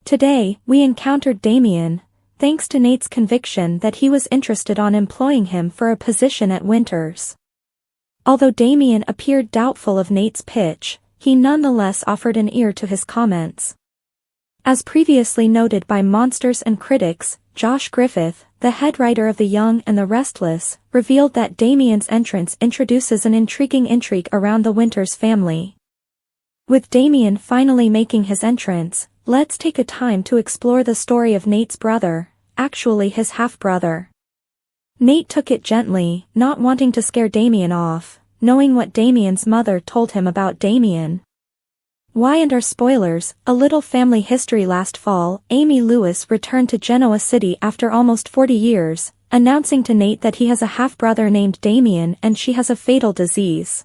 Today, we encountered Damien, thanks to Nate's conviction that he was interested on employing him for a position at Winters. Although Damien appeared doubtful of Nate's pitch, he nonetheless offered an ear to his comments. As previously noted by Monsters and Critics, Josh Griffith, the head writer of The Young and the Restless, revealed that Damien's entrance introduces an intriguing intrigue around the Winters family. With Damien finally making his entrance, let's take a time to explore the story of Nate's brother, actually his half-brother. Nate took it gently, not wanting to scare Damien off, knowing what Damien's mother told him about Damien. Why and our spoilers, a little family history. Last fall, Amy Lewis returned to Genoa City after almost 40 years, announcing to Nate that he has a half-brother named Damien and she has a fatal disease.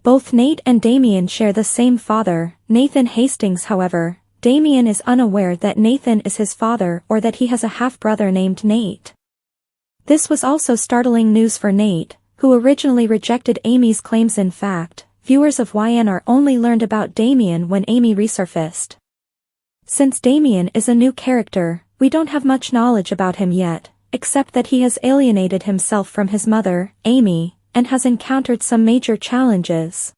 Both Nate and Damien share the same father, Nathan Hastings. However, Damien is unaware that Nathan is his father or that he has a half-brother named Nate. This was also startling news for Nate, who originally rejected Amy's claims. In fact, viewers of YNR only learned about Damien when Amy resurfaced. Since Damien is a new character, we don't have much knowledge about him yet, except that he has alienated himself from his mother, Amy, and has encountered some major challenges.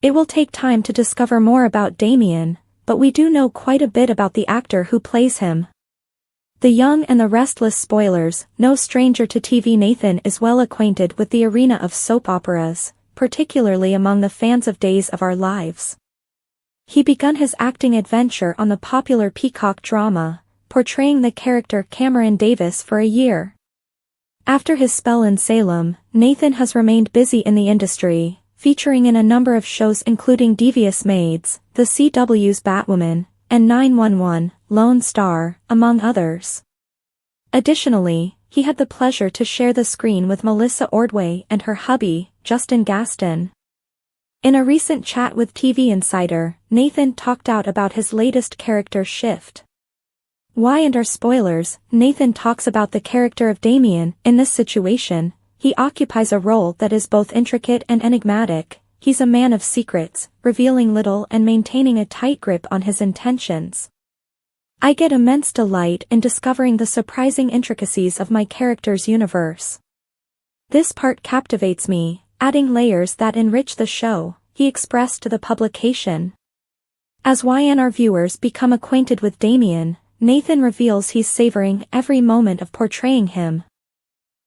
It will take time to discover more about Damien, but we do know quite a bit about the actor who plays him. The Young and the Restless spoilers. No stranger to TV, Nathan is well acquainted with the arena of soap operas, particularly among the fans of Days of Our Lives. He begun his acting adventure on the popular Peacock drama, portraying the character Cameron Davis for a year. After his spell in Salem, Nathan has remained busy in the industry, featuring in a number of shows including Devious Maids, The CW's Batwoman, and 911, Lone Star, among others. Additionally, he had the pleasure to share the screen with Melissa Ordway and her hubby, Justin Gaston. In a recent chat with TV Insider, Nathan talked out about his latest character shift. Why and our spoilers. Nathan talks about the character of Damien. In this situation, he occupies a role that is both intricate and enigmatic. He's a man of secrets, revealing little and maintaining a tight grip on his intentions. I get immense delight in discovering the surprising intricacies of my character's universe. This part captivates me, adding layers that enrich the show, he expressed to the publication. As YNR viewers become acquainted with Damien, Nathan reveals he's savoring every moment of portraying him.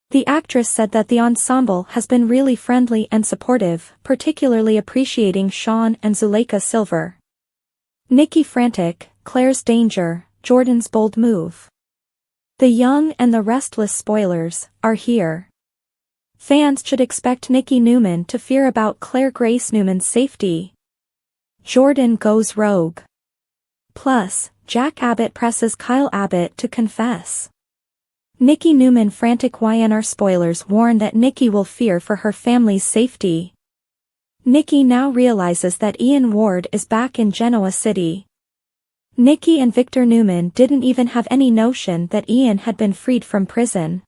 The actress said that the ensemble has been really friendly and supportive, particularly appreciating Sean and Zuleika Silver. Nikki frantic, Claire's danger, Jordan's bold move. The Young and the Restless spoilers are here. Fans should expect Nikki Newman to fear about Claire Grace Newman's safety. Jordan goes rogue. Plus, Jack Abbott presses Kyle Abbott to confess. Nikki Newman frantic. YNR spoilers warn that Nikki will fear for her family's safety. Nikki now realizes that Ian Ward is back in Genoa City. Nikki and Victor Newman didn't even have any notion that Ian had been freed from prison.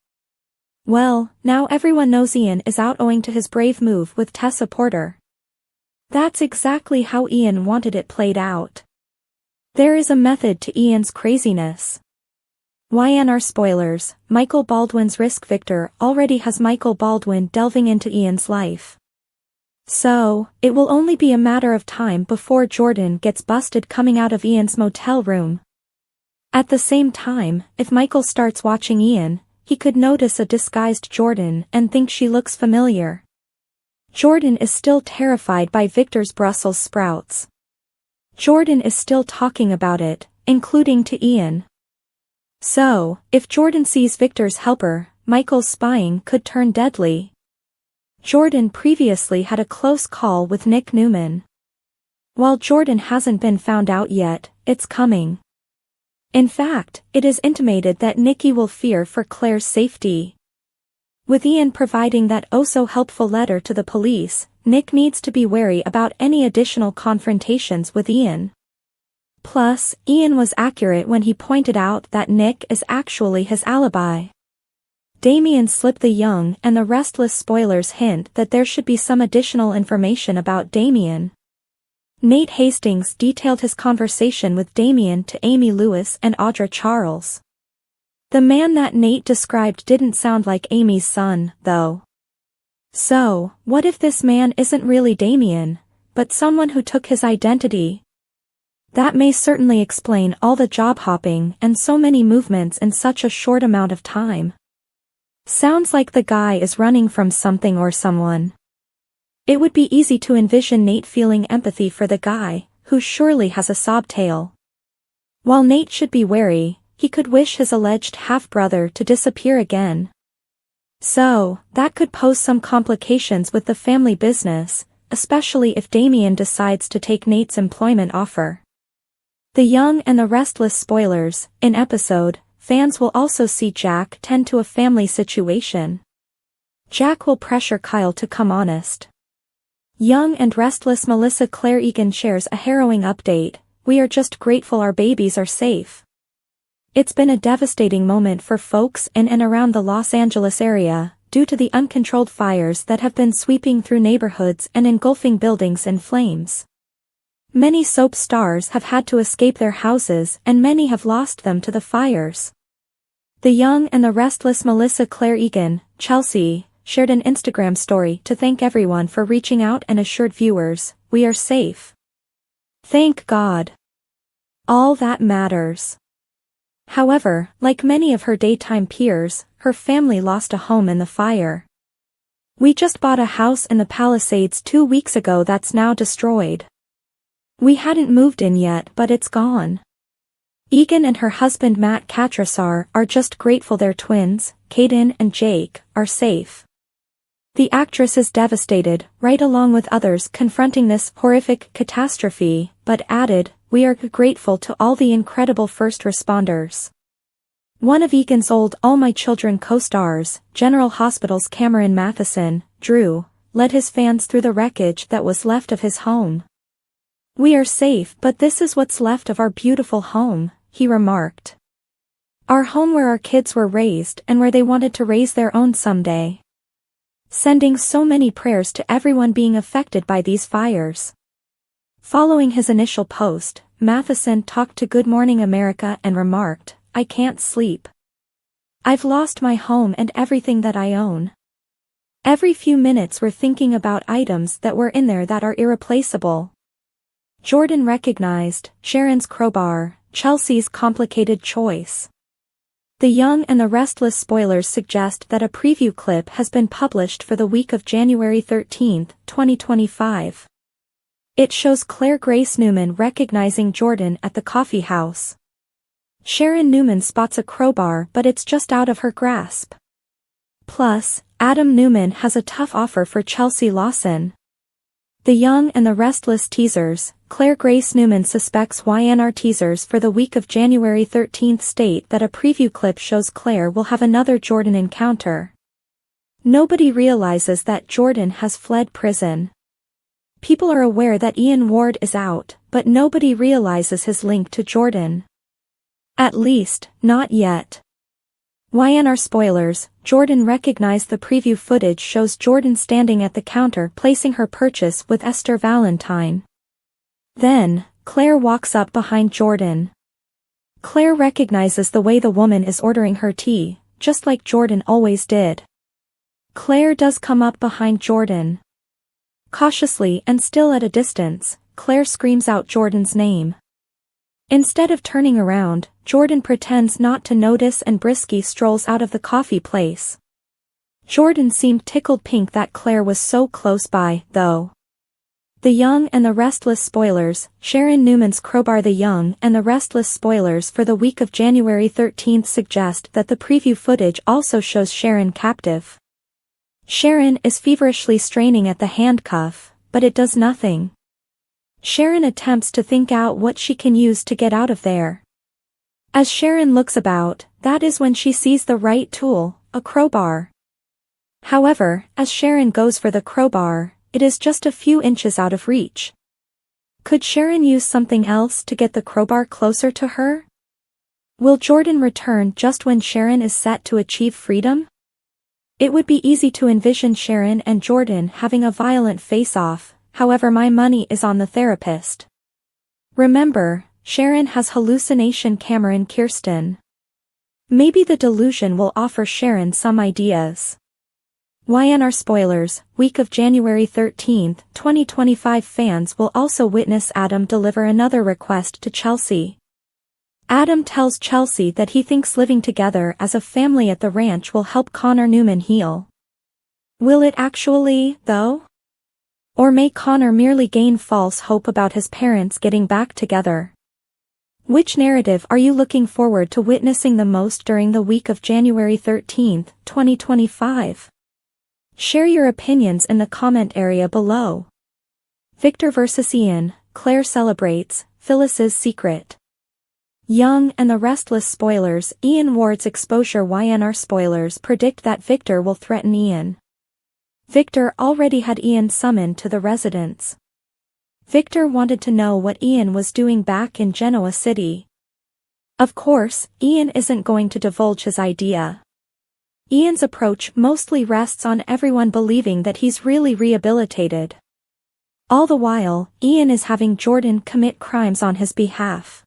Well, now everyone knows Ian is out owing to his brave move with Tessa Porter. That's exactly how Ian wanted it played out. There is a method to Ian's craziness. YNR spoilers. Michael Baldwin's risk. Victor already has Michael Baldwin delving into Ian's life. So, it will only be a matter of time before Jordan gets busted coming out of Ian's motel room. At the same time, if Michael starts watching Ian, he could notice a disguised Jordan and think she looks familiar. Jordan is still terrified by Victor's Brussels sprouts. Jordan is still talking about it, including to Ian. So, if Jordan sees Victor's helper, Michael's spying could turn deadly. Jordan previously had a close call with Nick Newman. While Jordan hasn't been found out yet, it's coming. In fact, it is intimated that Nikki will fear for Claire's safety. With Ian providing that oh-so-helpful letter to the police, Nick needs to be wary about any additional confrontations with Ian. Plus, Ian was accurate when he pointed out that Nick is actually his alibi. Damien slipped. The Young and the Restless spoilers hint that there should be some additional information about Damien. Nate Hastings detailed his conversation with Damien to Amy Lewis and Audra Charles. The man that Nate described didn't sound like Amy's son, though. So, what if this man isn't really Damien, but someone who took his identity? That may certainly explain all the job hopping and so many movements in such a short amount of time. Sounds like the guy is running from something or someone. It would be easy to envision Nate feeling empathy for the guy, who surely has a sob tale. While Nate should be wary, he could wish his alleged half-brother to disappear again. So, that could pose some complications with the family business, especially if Damien decides to take Nate's employment offer. The Young and the Restless spoilers, in episode, fans will also see Jack tend to a family situation. Jack will pressure Kyle to come honest. Young and Restless Melissa Claire Egan shares a harrowing update. "We are just grateful our babies are safe. It's been a devastating moment for folks in and around the Los Angeles area, due to the uncontrolled fires that have been sweeping through neighborhoods and engulfing buildings in flames. Many soap stars have had to escape their houses and many have lost them to the fires." The Young and the Restless Melissa Claire Egan, Chelsea, shared an Instagram story to thank everyone for reaching out and assured viewers, "We are safe. Thank God. All that matters." However, like many of her daytime peers, her family lost a home in the fire. "We just bought a house in the Palisades 2 weeks ago that's now destroyed. We hadn't moved in yet but it's gone." Egan and her husband Matt Katrasar are just grateful their twins, Kaden and Jake, are safe. The actress is devastated, right along with others confronting this horrific catastrophe, but added, "We are grateful to all the incredible first responders." One of Egan's old All My Children co-stars, General Hospital's Cameron Matheson, Drew, led his fans through the wreckage that was left of his home. "We are safe, but this is what's left of our beautiful home," he remarked. "Our home where our kids were raised and where they wanted to raise their own someday." Sending so many prayers to everyone being affected by these fires. Following his initial post, Matheson talked to Good Morning America and remarked, "I can't sleep. I've lost my home and everything that I own. Every few minutes we're thinking about items that were in there that are irreplaceable." Jordan recognized Sharon's crowbar, Chelsea's complicated choice. The Young and the Restless spoilers suggest that a preview clip has been published for the week of January 13, 2025. It shows Claire Grace Newman recognizing Jordan at the coffee house. Sharon Newman spots a crowbar but it's just out of her grasp. Plus, Adam Newman has a tough offer for Chelsea Lawson. The Young and the Restless teasers, Claire Grace Newman suspects YNR teasers for the week of January 13 state that a preview clip shows Claire will have another Jordan encounter. Nobody realizes that Jordan has fled prison. People are aware that Ian Ward is out, but nobody realizes his link to Jordan. At least, not yet. YNR spoilers, Jordan recognized the preview footage shows Jordan standing at the counter placing her purchase with Esther Valentine. Then, Claire walks up behind Jordan. Claire recognizes the way the woman is ordering her tea, just like Jordan always did. Claire does come up behind Jordan. Cautiously and still at a distance, Claire screams out Jordan's name. Instead of turning around, Jordan pretends not to notice and briskly strolls out of the coffee place. Jordan seemed tickled pink that Claire was so close by, though. The Young and the Restless spoilers, Sharon Newman's crowbar. The Young and the Restless spoilers for the week of January 13 suggest that the preview footage also shows Sharon captive. Sharon is feverishly straining at the handcuff, but it does nothing. Sharon attempts to think out what she can use to get out of there. As Sharon looks about, that is when she sees the right tool, a crowbar. However, as Sharon goes for the crowbar, it is just a few inches out of reach. Could Sharon use something else to get the crowbar closer to her? Will Jordan return just when Sharon is set to achieve freedom? It would be easy to envision Sharon and Jordan having a violent face-off, however my money is on the therapist. Remember, Sharon has hallucination Cameron Kirsten. Maybe the delusion will offer Sharon some ideas. YNR spoilers, week of January 13, 2025 fans will also witness Adam deliver another request to Chelsea. Adam tells Chelsea that he thinks living together as a family at the ranch will help Connor Newman heal. Will it actually, though? Or may Connor merely gain false hope about his parents getting back together? Which narrative are you looking forward to witnessing the most during the week of January 13, 2025? Share your opinions in the comment area below. Victor vs. Ian, Claire celebrates, Phyllis's secret. Young and the Restless spoilers, Ian Ward's exposure. YNR spoilers predict that Victor will threaten Ian. Victor already had Ian summoned to the residence. Victor wanted to know what Ian was doing back in Genoa City. Of course, Ian isn't going to divulge his idea. Ian's approach mostly rests on everyone believing that he's really rehabilitated. All the while, Ian is having Jordan commit crimes on his behalf.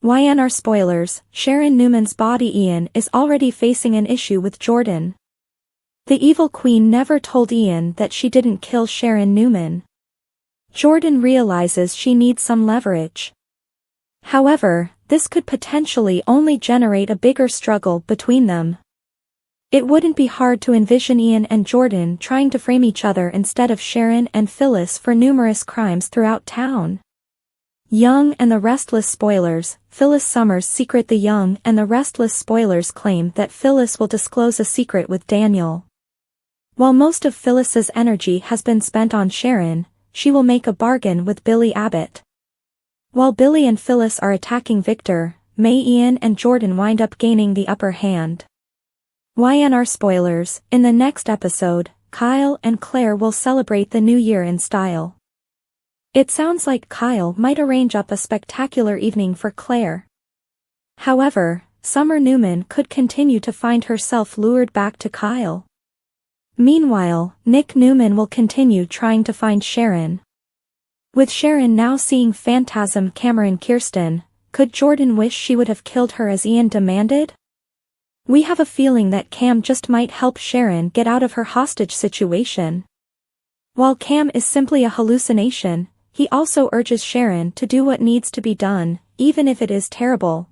YNR spoilers, Sharon Newman's body. Ian is already facing an issue with Jordan. The evil queen never told Ian that she didn't kill Sharon Newman. Jordan realizes she needs some leverage. However, this could potentially only generate a bigger struggle between them. It wouldn't be hard to envision Ian and Jordan trying to frame each other instead of Sharon and Phyllis for numerous crimes throughout town. Young and the Restless spoilers, Phyllis Summers' secret. The Young and the Restless spoilers claim that Phyllis will disclose a secret with Daniel. While most of Phyllis's energy has been spent on Sharon, she will make a bargain with Billy Abbott. While Billy and Phyllis are attacking Victor, may Ian and Jordan wind up gaining the upper hand. YNR spoilers, in the next episode, Kyle and Claire will celebrate the new year in style. It sounds like Kyle might arrange up a spectacular evening for Claire. However, Summer Newman could continue to find herself lured back to Kyle. Meanwhile, Nick Newman will continue trying to find Sharon. With Sharon now seeing Phantasm Cameron Kirsten, could Jordan wish she would have killed her as Ian demanded? We have a feeling that Cam just might help Sharon get out of her hostage situation. While Cam is simply a hallucination, he also urges Sharon to do what needs to be done, even if it is terrible.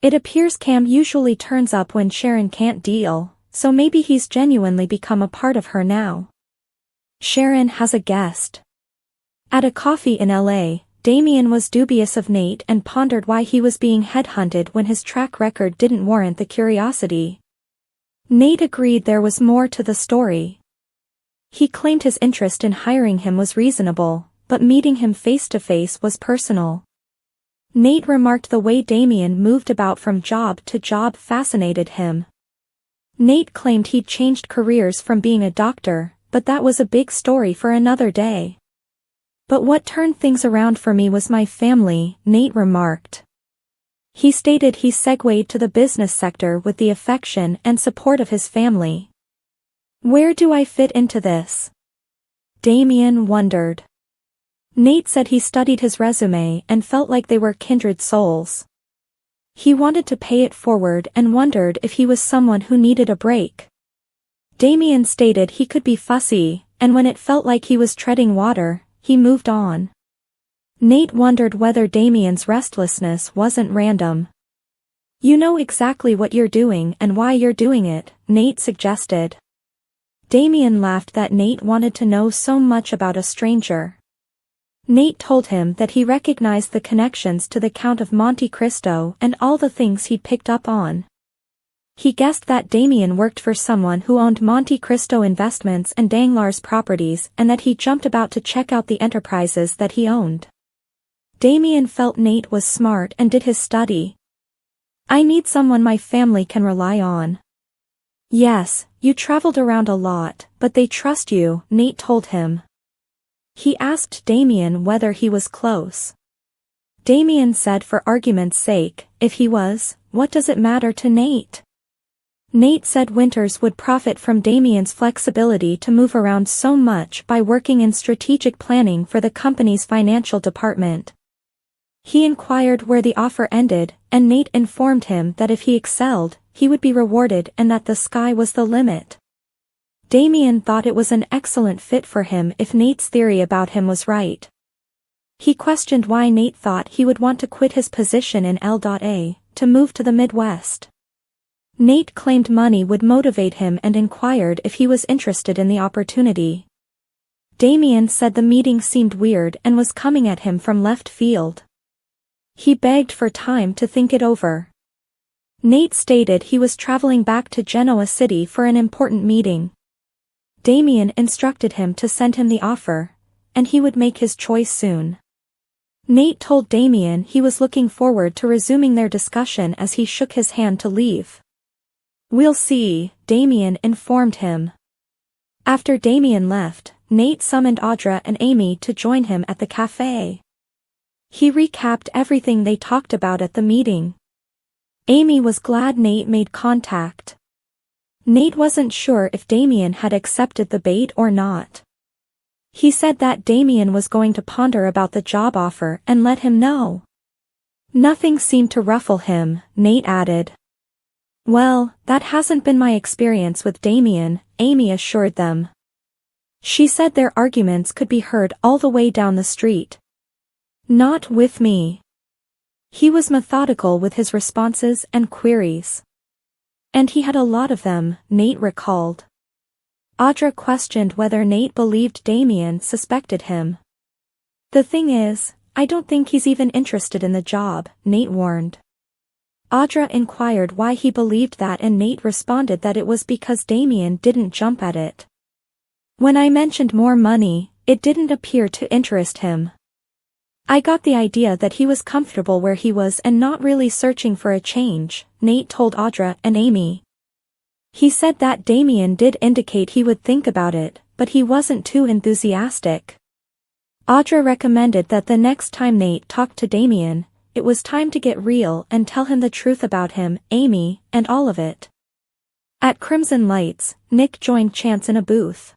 It appears Cam usually turns up when Sharon can't deal, so maybe he's genuinely become a part of her now. Sharon has a guest. At a coffee in LA, Damien was dubious of Nate and pondered why he was being headhunted when his track record didn't warrant the curiosity. Nate agreed there was more to the story. He claimed his interest in hiring him was reasonable, but meeting him face-to-face was personal. Nate remarked the way Damien moved about from job to job fascinated him. Nate claimed he'd changed careers from being a doctor, but that was a big story for another day. But what turned things around for me was my family, Nate remarked. He stated he segued to the business sector with the affection and support of his family. Where do I fit into this? Damien wondered. Nate said he studied his resume and felt like they were kindred souls. He wanted to pay it forward and wondered if he was someone who needed a break. Damien stated he could be fussy, and when it felt like he was treading water, he moved on. Nate wondered whether Damien's restlessness wasn't random. You know exactly what you're doing and why you're doing it, Nate suggested. Damien laughed that Nate wanted to know so much about a stranger. Nate told him that he recognized the connections to the Count of Monte Cristo and all the things he'd picked up on. He guessed that Damien worked for someone who owned Monte Cristo Investments and Danglars Properties and that he jumped about to check out the enterprises that he owned. Damien felt Nate was smart and did his study. I need someone my family can rely on. Yes, you traveled around a lot, but they trust you, Nate told him. He asked Damien whether he was close. Damien said for argument's sake, if he was, what does it matter to Nate? Nate said Winters would profit from Damien's flexibility to move around so much by working in strategic planning for the company's financial department. He inquired where the offer ended, and Nate informed him that if he excelled, he would be rewarded and that the sky was the limit. Damien thought it was an excellent fit for him if Nate's theory about him was right. He questioned why Nate thought he would want to quit his position in L.A. to move to the Midwest. Nate claimed money would motivate him and inquired if he was interested in the opportunity. Damien said the meeting seemed weird and was coming at him from left field. He begged for time to think it over. Nate stated he was traveling back to Genoa City for an important meeting. Damien instructed him to send him the offer, and he would make his choice soon. Nate told Damien he was looking forward to resuming their discussion as he shook his hand to leave. "We'll see," Damien informed him. After Damien left, Nate summoned Audra and Amy to join him at the cafe. He recapped everything they talked about at the meeting. Amy was glad Nate made contact. Nate wasn't sure if Damien had accepted the bait or not. He said that Damien was going to ponder about the job offer and let him know. "Nothing seemed to ruffle him," Nate added. "Well, that hasn't been my experience with Damien," Amy assured them. She said their arguments could be heard all the way down the street. "Not with me." He was methodical with his responses and queries. And he had a lot of them, Nate recalled. Audra questioned whether Nate believed Damien suspected him. "The thing is, I don't think he's even interested in the job," Nate warned. Audra inquired why he believed that, and Nate responded that it was because Damien didn't jump at it. "When I mentioned more money, it didn't appear to interest him. I got the idea that he was comfortable where he was and not really searching for a change," Nate told Audra and Amy. He said that Damien did indicate he would think about it, but he wasn't too enthusiastic. Audra recommended that the next time Nate talked to Damien, it was time to get real and tell him the truth about him, Amy, and all of it. At Crimson Lights, Nick joined Chance in a booth.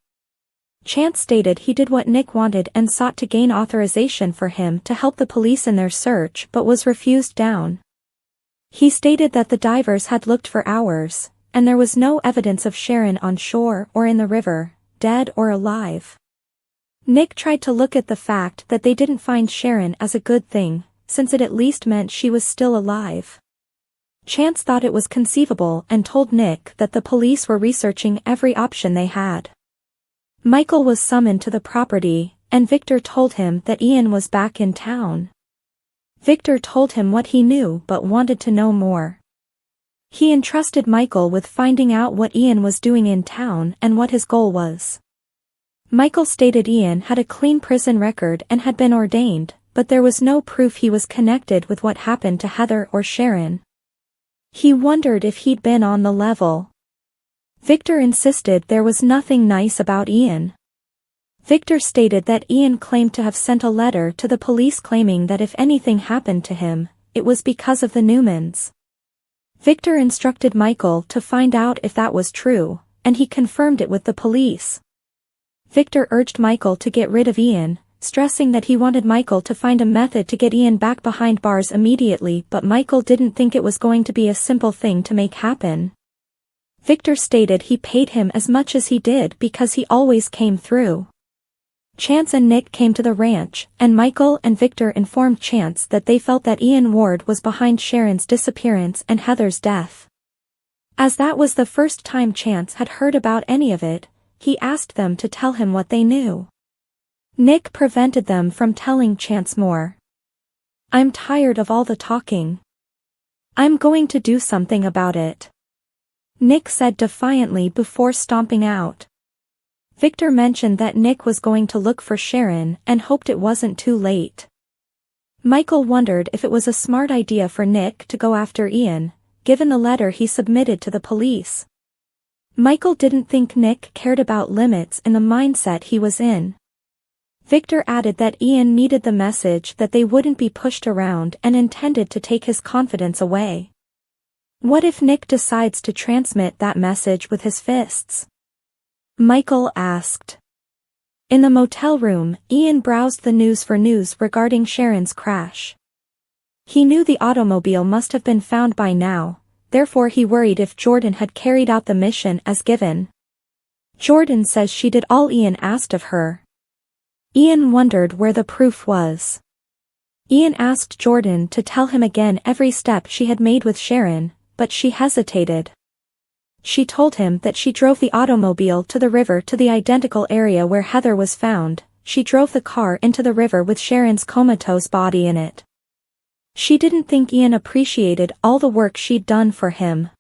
Chance stated he did what Nick wanted and sought to gain authorization for him to help the police in their search but was refused down. He stated that the divers had looked for hours, and there was no evidence of Sharon on shore or in the river, dead or alive. Nick tried to look at the fact that they didn't find Sharon as a good thing, since it at least meant she was still alive. Chance thought it was conceivable and told Nick that the police were researching every option they had. Michael was summoned to the property, and Victor told him that Ian was back in town. Victor told him what he knew but wanted to know more. He entrusted Michael with finding out what Ian was doing in town and what his goal was. Michael stated Ian had a clean prison record and had been ordained, but there was no proof he was connected with what happened to Heather or Sharon. He wondered if he'd been on the level. Victor insisted there was nothing nice about Ian. Victor stated that Ian claimed to have sent a letter to the police claiming that if anything happened to him, it was because of the Newmans. Victor instructed Michael to find out if that was true, and he confirmed it with the police. Victor urged Michael to get rid of Ian, stressing that he wanted Michael to find a method to get Ian back behind bars immediately, but Michael didn't think it was going to be a simple thing to make happen. Victor stated he paid him as much as he did because he always came through. Chance and Nick came to the ranch, and Michael and Victor informed Chance that they felt that Ian Ward was behind Sharon's disappearance and Heather's death. As that was the first time Chance had heard about any of it, he asked them to tell him what they knew. Nick prevented them from telling Chance more. "I'm tired of all the talking. I'm going to do something about it," Nick said defiantly before stomping out. Victor mentioned that Nick was going to look for Sharon and hoped it wasn't too late. Michael wondered if it was a smart idea for Nick to go after Ian, given the letter he submitted to the police. Michael didn't think Nick cared about limits in the mindset he was in. Victor added that Ian needed the message that they wouldn't be pushed around and intended to take his confidence away. What if Nick decides to transmit that message with his fists? Michael asked. In the motel room, Ian browsed the news for news regarding Sharon's crash. He knew the automobile must have been found by now, therefore he worried if Jordan had carried out the mission as given. Jordan says she did all Ian asked of her. Ian wondered where the proof was. Ian asked Jordan to tell him again every step she had made with Sharon, but she hesitated. She told him that she drove the automobile to the river to the identical area where Heather was found. She drove the car into the river with Sharon's comatose body in it. She didn't think Ian appreciated all the work she'd done for him.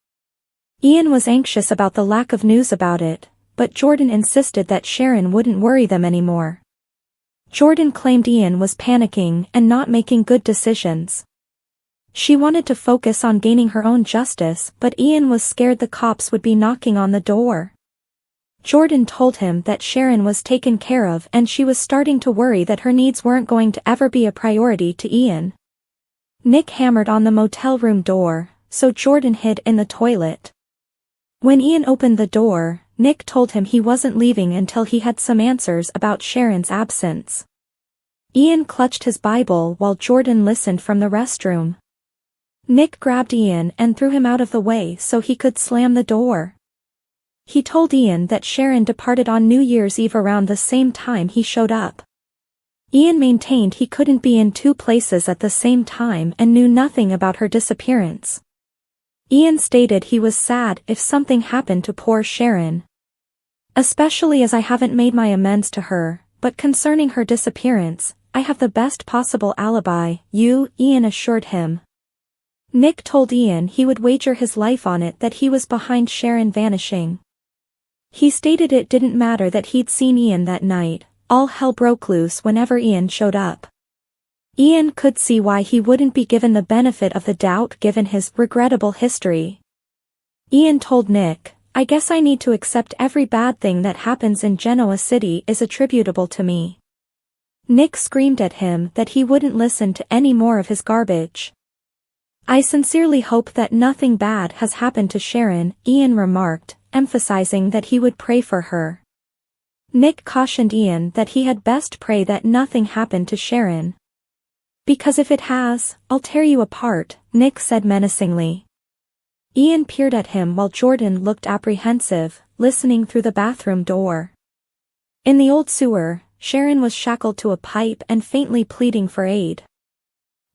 Ian was anxious about the lack of news about it, but Jordan insisted that Sharon wouldn't worry them anymore. Jordan claimed Ian was panicking and not making good decisions. She wanted to focus on gaining her own justice, but Ian was scared the cops would be knocking on the door. Jordan told him that Sharon was taken care of and she was starting to worry that her needs weren't going to ever be a priority to Ian. Nick hammered on the motel room door, so Jordan hid in the toilet. When Ian opened the door, Nick told him he wasn't leaving until he had some answers about Sharon's absence. Ian clutched his Bible while Jordan listened from the restroom. Nick grabbed Ian and threw him out of the way so he could slam the door. He told Ian that Sharon departed on New Year's Eve around the same time he showed up. Ian maintained he couldn't be in two places at the same time and knew nothing about her disappearance. Ian stated he was sad if something happened to poor Sharon. Especially as I haven't made my amends to her, but concerning her disappearance, I have the best possible alibi, Ian assured him. Nick told Ian he would wager his life on it that he was behind Sharon vanishing. He stated it didn't matter that he'd seen Ian that night. All hell broke loose whenever Ian showed up. Ian could see why he wouldn't be given the benefit of the doubt given his regrettable history. Ian told Nick, I guess I need to accept every bad thing that happens in Genoa City is attributable to me. Nick screamed at him that he wouldn't listen to any more of his garbage. I sincerely hope that nothing bad has happened to Sharon, Ian remarked, emphasizing that he would pray for her. Nick cautioned Ian that he had best pray that nothing happened to Sharon. Because if it has, I'll tear you apart, Nick said menacingly. Ian peered at him while Jordan looked apprehensive, listening through the bathroom door. In the old sewer, Sharon was shackled to a pipe and faintly pleading for aid.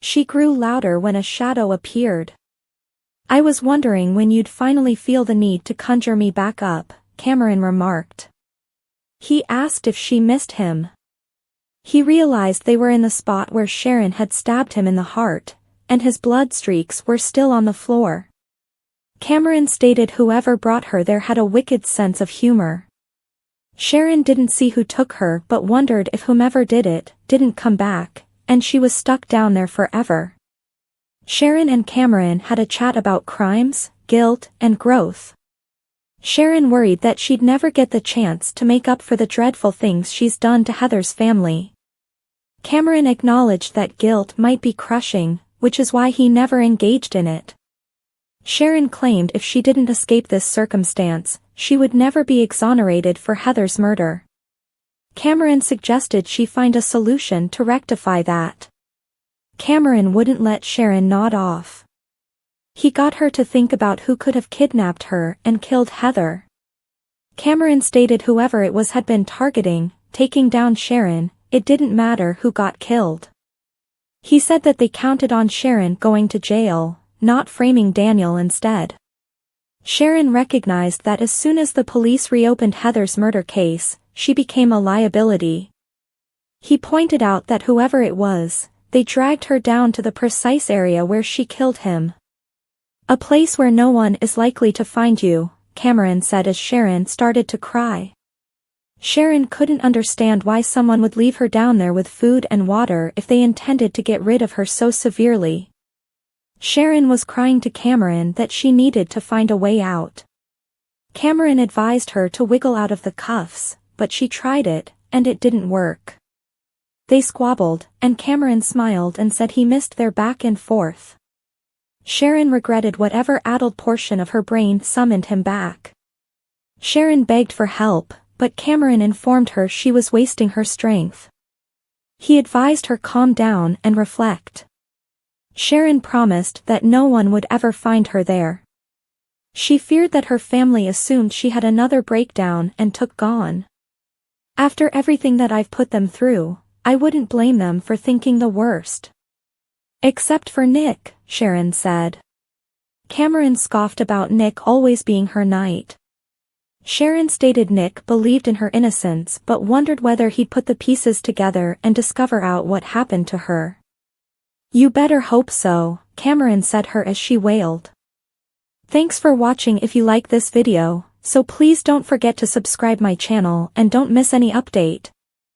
She grew louder when a shadow appeared. I was wondering when you'd finally feel the need to conjure me back up, Cameron remarked. He asked if she missed him. He realized they were in the spot where Sharon had stabbed him in the heart, and his blood streaks were still on the floor. Cameron stated whoever brought her there had a wicked sense of humor. Sharon didn't see who took her but wondered if whomever did it didn't come back, and she was stuck down there forever. Sharon and Cameron had a chat about crimes, guilt, and growth. Sharon worried that she'd never get the chance to make up for the dreadful things she's done to Heather's family. Cameron acknowledged that guilt might be crushing, which is why he never engaged in it. Sharon claimed if she didn't escape this circumstance, she would never be exonerated for Heather's murder. Cameron suggested she find a solution to rectify that. Cameron wouldn't let Sharon nod off. He got her to think about who could have kidnapped her and killed Heather. Cameron stated whoever it was had been targeting, taking down Sharon, it didn't matter who got killed. He said that they counted on Sharon going to jail, not framing Daniel instead. Sharon recognized that as soon as the police reopened Heather's murder case, she became a liability. He pointed out that whoever it was, they dragged her down to the precise area where she killed him. A place where no one is likely to find you, Cameron said as Sharon started to cry. Sharon couldn't understand why someone would leave her down there with food and water if they intended to get rid of her so severely. Sharon was crying to Cameron that she needed to find a way out. Cameron advised her to wiggle out of the cuffs, but she tried it, and it didn't work. They squabbled, and Cameron smiled and said he missed their back and forth. Sharon regretted whatever addled portion of her brain summoned him back. Sharon begged for help, but Cameron informed her she was wasting her strength. He advised her calm down and reflect. Sharon promised that no one would ever find her there. She feared that her family assumed she had another breakdown and took gone. After everything that I've put them through, I wouldn't blame them for thinking the worst. Except for Nick, Sharon said. Cameron scoffed about Nick always being her knight. Sharon stated Nick believed in her innocence but wondered whether he'd put the pieces together and discover out what happened to her. You better hope so, Cameron said her as she wailed. Thanks for watching. If you like this video, so please don't forget to subscribe my channel and don't miss any update.